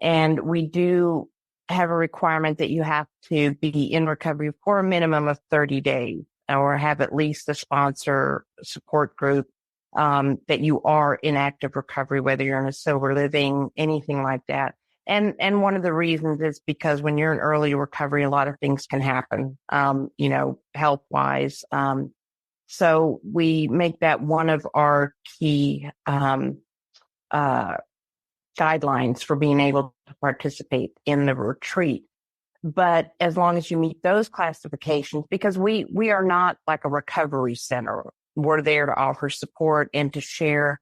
Speaker 2: And we do have a requirement that you have to be in recovery for a minimum of 30 days or have at least a sponsor support group. That you are in active recovery, whether you're in a sober living, anything like that. And one of the reasons is because when you're in early recovery, a lot of things can happen, health wise. So we make that one of our key guidelines for being able to participate in the retreat. But as long as you meet those classifications, because we are not like a recovery center, we're there to offer support and to share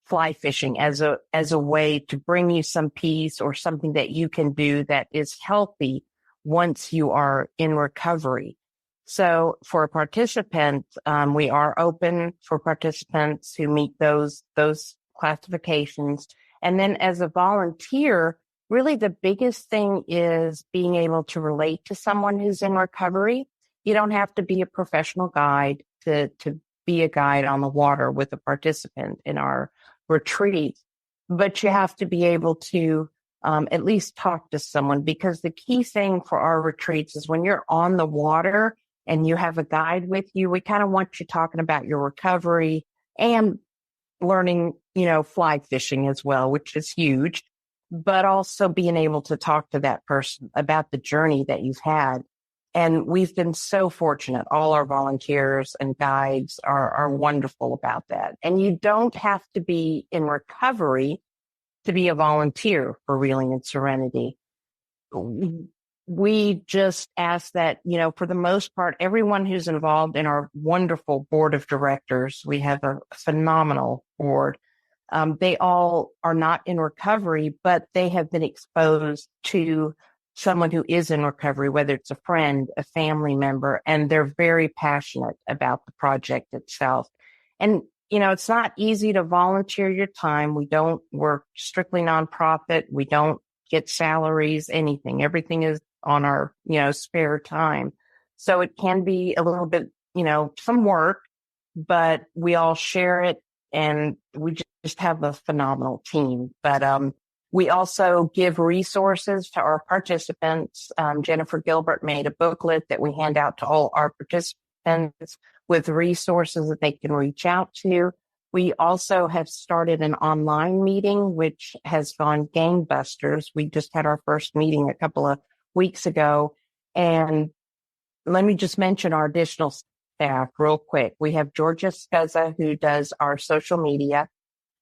Speaker 2: fly fishing as a way to bring you some peace or something that you can do that is healthy once you are in recovery. So for a participant, we are open for participants who meet those classifications. And then as a volunteer, really the biggest thing is being able to relate to someone who's in recovery. You don't have to be a professional guide to be a guide on the water with a participant in our retreat, but you have to be able to at least talk to someone, because the key thing for our retreats is when you're on the water and you have a guide with you, we kind of want you talking about your recovery and learning, fly fishing as well, which is huge, but also being able to talk to that person about the journey that you've had. And we've been so fortunate. All our volunteers and guides are wonderful about that. And you don't have to be in recovery to be a volunteer for Reeling in Serenity. We just ask that, for the most part, everyone who's involved in our wonderful board of directors, we have a phenomenal board. They all are not in recovery, but they have been exposed to someone who is in recovery, whether it's a friend, a family member, and they're very passionate about the project itself. And, it's not easy to volunteer your time. We don't work strictly nonprofit. We don't get salaries, anything. Everything is on our, spare time. So it can be a little bit, some work, but we all share it and we just have a phenomenal team. But, we also give resources to our participants. Jennifer Gilbert made a booklet that we hand out to all our participants with resources that they can reach out to. We also have started an online meeting, which has gone gangbusters. We just had our first meeting a couple of weeks ago. And let me just mention our additional staff real quick. We have Georgia Scuzza, who does our social media.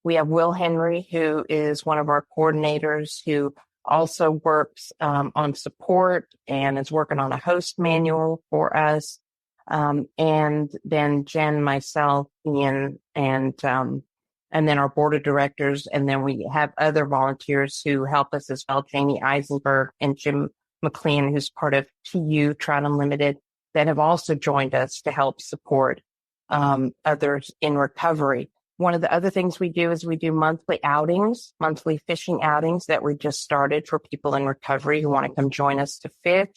Speaker 2: We have Will Henry, who is one of our coordinators, who also works on support and is working on a host manual for us. And then Jen, myself, Ian, and then our board of directors. And then we have other volunteers who help us as well, Jamie Eisenberg and Jim McLean, who's part of TU Trout Unlimited, that have also joined us to help support others in recovery. One of the other things we do is we do monthly fishing outings that we just started for people in recovery who want to come join us to fish.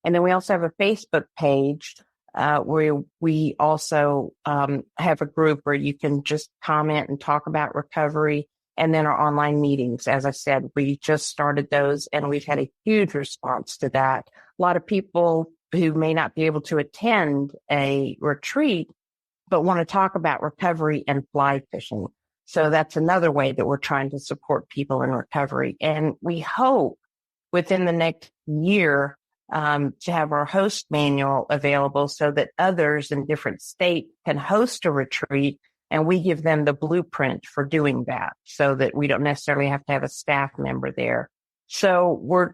Speaker 2: And then we also have a Facebook page where we also have a group where you can just comment and talk about recovery. And then our online meetings, as I said, we just started those and we've had a huge response to that. A lot of people who may not be able to attend a retreat but want to talk about recovery and fly fishing. So that's another way that we're trying to support people in recovery. And we hope within the next year to have our host manual available so that others in different states can host a retreat, and we give them the blueprint for doing that so that we don't necessarily have to have a staff member there. So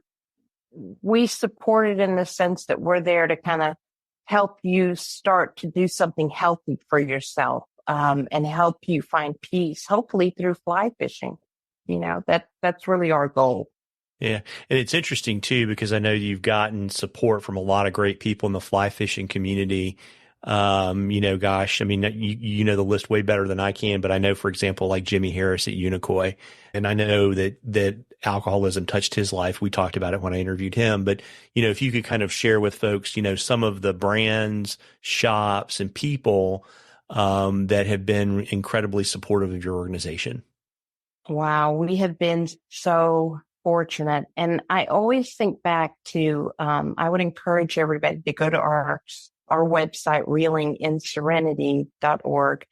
Speaker 2: we support it in the sense that we're there to kind of help you start to do something healthy for yourself, and help you find peace, hopefully through fly fishing. That's really our goal.
Speaker 1: Yeah. And it's interesting too, because I know you've gotten support from a lot of great people in the fly fishing community. Gosh, I mean, you know the list way better than I can, but I know, for example, like Jimmy Harris at Unicoi, and I know that alcoholism touched his life. We talked about it when I interviewed him, but, if you could kind of share with folks, some of the brands, shops, and people, that have been incredibly supportive of your organization.
Speaker 2: Wow. We have been so fortunate. And I always think back to, I would encourage everybody to go to our website, reelingin-serenity.org.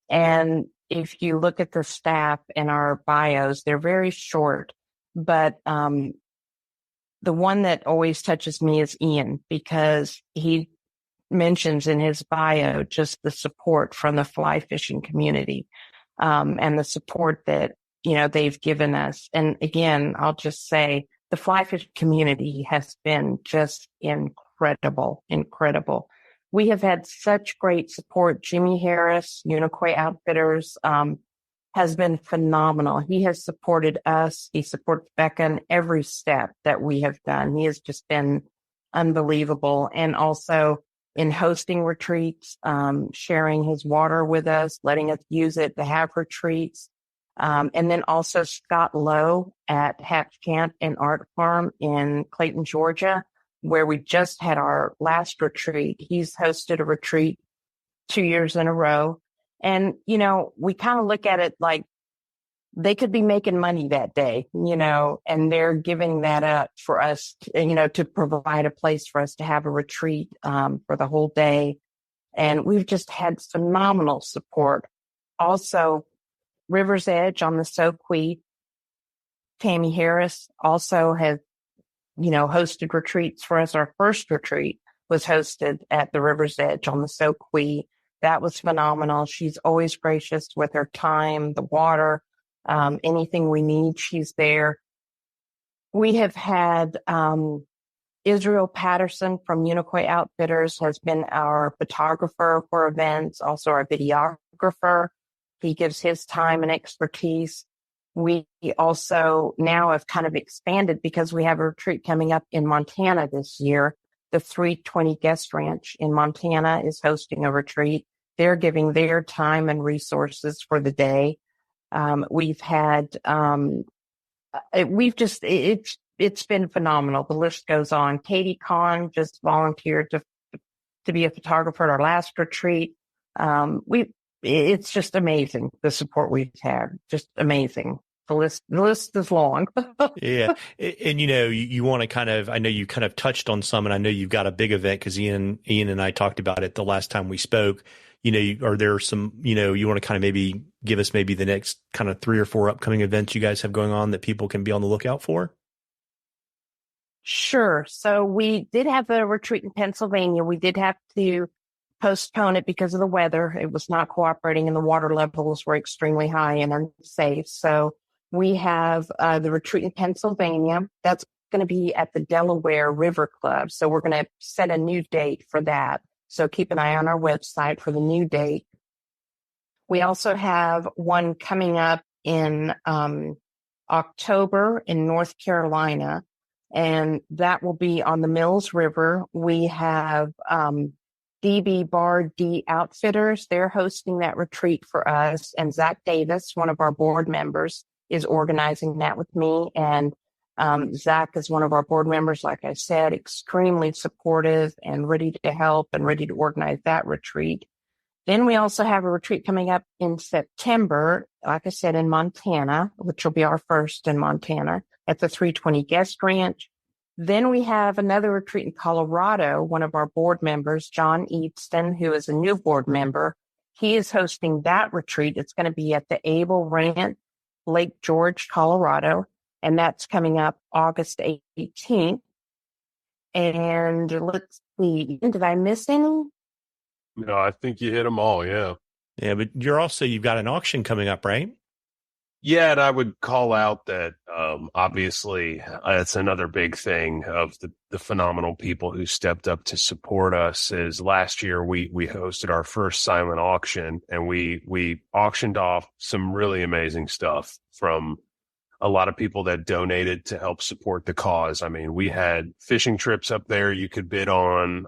Speaker 2: And if you look at the staff and our bios, they're very short. but the one that always touches me is Ian, because he mentions in his bio just the support from the fly fishing community, and the support that, they've given us. And again, I'll just say the fly fishing community has been just incredible. We have had such great support. Jimmy Harris, Unicoi Outfitters, has been phenomenal. He has supported us. He supports Becca in every step that we have done. He has just been unbelievable. And also in hosting retreats, sharing his water with us, letting us use it to have retreats. And then also Scott Lowe at Hatch Camp and Art Farm in Clayton, Georgia, where we just had our last retreat. He's hosted a retreat 2 years in a row. And, we kind of look at it like they could be making money that day, and they're giving that up for us, to provide a place for us to have a retreat for the whole day. And we've just had phenomenal support. Also, River's Edge on the Soquee, Tammy Harris also has, hosted retreats for us. Our first retreat was hosted at the River's Edge on the Soquee. That was phenomenal. She's always gracious with her time, the water, anything we need, she's there. We have had Israel Patterson from Unicoi Outfitters has been our photographer for events, also our videographer. He gives his time and expertise. We also now have kind of expanded because we have a retreat coming up in Montana this year. The 320 Guest Ranch in Montana is hosting a retreat. They're giving their time and resources for the day. We've had, it's been phenomenal. The list goes on. Katie Kahn just volunteered to be a photographer at our last retreat. It's just amazing, the support we've had. Just amazing. The list is long.
Speaker 1: Yeah. And, you want to kind of, I know you kind of touched on some, and I know you've got a big event because Ian and I talked about it the last time we spoke. Are there some, you want to kind of maybe give us maybe the next kind of 3 or 4 upcoming events you guys have going on that people can be on the lookout for?
Speaker 2: Sure. So we did have a retreat in Pennsylvania. We did have to postpone it because of the weather. It was not cooperating and the water levels were extremely high and unsafe. So we have the retreat in Pennsylvania. That's going to be at the Delaware River Club. So we're going to set a new date for that. So keep an eye on our website for the new date. We also have one coming up in October in North Carolina, and that will be on the Mills River. We have DB Bar D Outfitters. They're hosting that retreat for us, and Zach Davis, one of our board members, is organizing that with me. And Zach is one of our board members, like I said, extremely supportive and ready to help and ready to organize that retreat. Then we also have a retreat coming up in September, like I said, in Montana, which will be our first in Montana at the 320 Guest Ranch. Then we have another retreat in Colorado. One of our board members, John Easton, who is a new board member, he is hosting that retreat. It's going to be at the Able Ranch, Lake George, Colorado. And that's coming up August 18th. And let's see, did I miss any?
Speaker 3: No, I think you hit them all. Yeah.
Speaker 1: Yeah. But you've got an auction coming up, right?
Speaker 3: Yeah. And I would call out that, obviously it's another big thing of the phenomenal people who stepped up to support us. Is last year we hosted our first silent auction, and we auctioned off some really amazing stuff from a lot of people that donated to help support the cause. I mean, we had fishing trips up there you could bid on,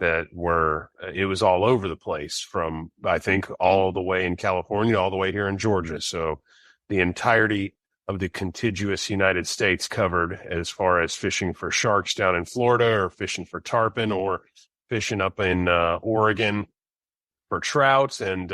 Speaker 3: it was all over the place, from, I think, all the way in California, all the way here in Georgia. So the entirety of the contiguous United States covered, as far as fishing for sharks down in Florida, or fishing for tarpon, or fishing up in Oregon for trout. And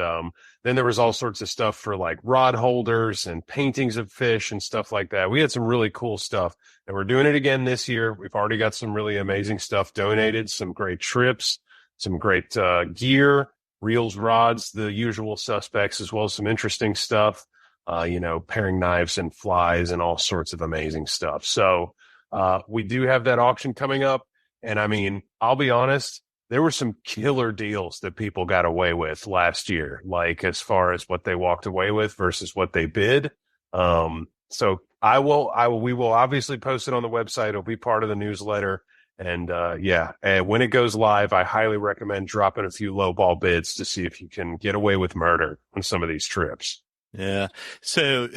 Speaker 3: then there was all sorts of stuff for like rod holders and paintings of fish and stuff like that. We had some really cool stuff, and we're doing it again this year. We've already got some really amazing stuff donated, some great trips, some great gear, reels, rods, the usual suspects, as well as some interesting stuff. paring knives and flies and all sorts of amazing stuff. So we do have that auction coming up. And I mean, I'll be honest, there were some killer deals that people got away with last year, like as far as what they walked away with versus what they bid. So we will obviously post it on the website. It'll be part of the newsletter. And when it goes live, I highly recommend dropping a few lowball bids to see if you can get away with murder on some of these trips.
Speaker 1: Yeah. So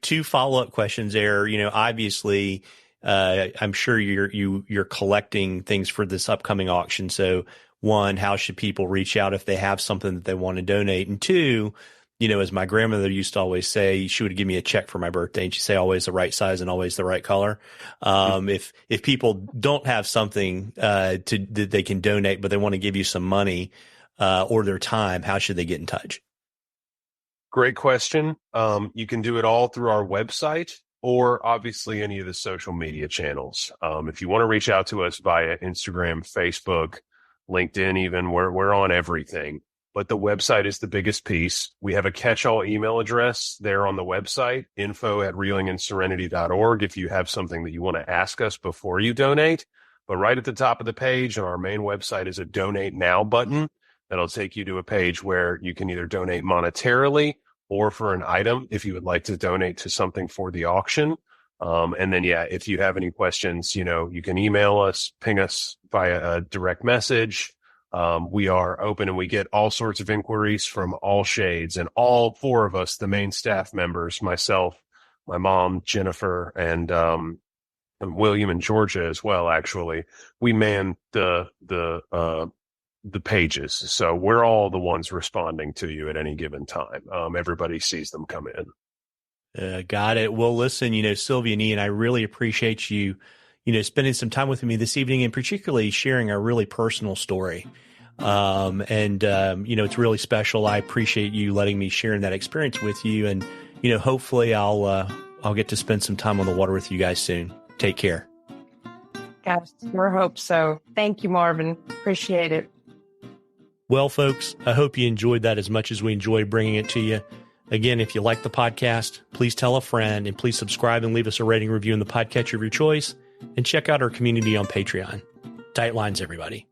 Speaker 1: two follow-up questions there. Obviously, I'm sure you're collecting things for this upcoming auction. So one, how should people reach out if they have something that they want to donate? And two, as my grandmother used to always say, she would give me a check for my birthday, and she'd say always the right size and always the right color. If people don't have something that they can donate, but they want to give you some money or their time, how should they get in touch?
Speaker 3: Great question. You can do it all through our website or obviously any of the social media channels. If you want to reach out to us via Instagram, Facebook, LinkedIn, even, we're on everything. But the website is the biggest piece. We have a catch-all email address there on the website, info@reelingandserenity.org, if you have something that you want to ask us before you donate. But right at the top of the page on our main website is a Donate Now button that'll take you to a page where you can either donate monetarily or for an item if you would like to donate to something for the auction. And then, if you have any questions, you can email us, ping us via a direct message. We are open and we get all sorts of inquiries from all shades, and all four of us, the main staff members, myself, my mom, Jennifer, and William and Georgia as well. Actually, we man the pages. So we're all the ones responding to you at any given time. Everybody sees them come in.
Speaker 1: Got it. Well, listen, Sylvia and Ian, I really appreciate you, spending some time with me this evening, and particularly sharing a really personal story. It's really special. I appreciate you letting me share that experience with you. And, hopefully I'll get to spend some time on the water with you guys soon. Take care.
Speaker 2: Gosh, sure hope so. Thank you, Marvin. Appreciate it.
Speaker 1: Well, folks, I hope you enjoyed that as much as we enjoyed bringing it to you. Again, if you like the podcast, please tell a friend, and please subscribe and leave us a rating review in the podcatcher of your choice, and check out our community on Patreon. Tight lines, everybody.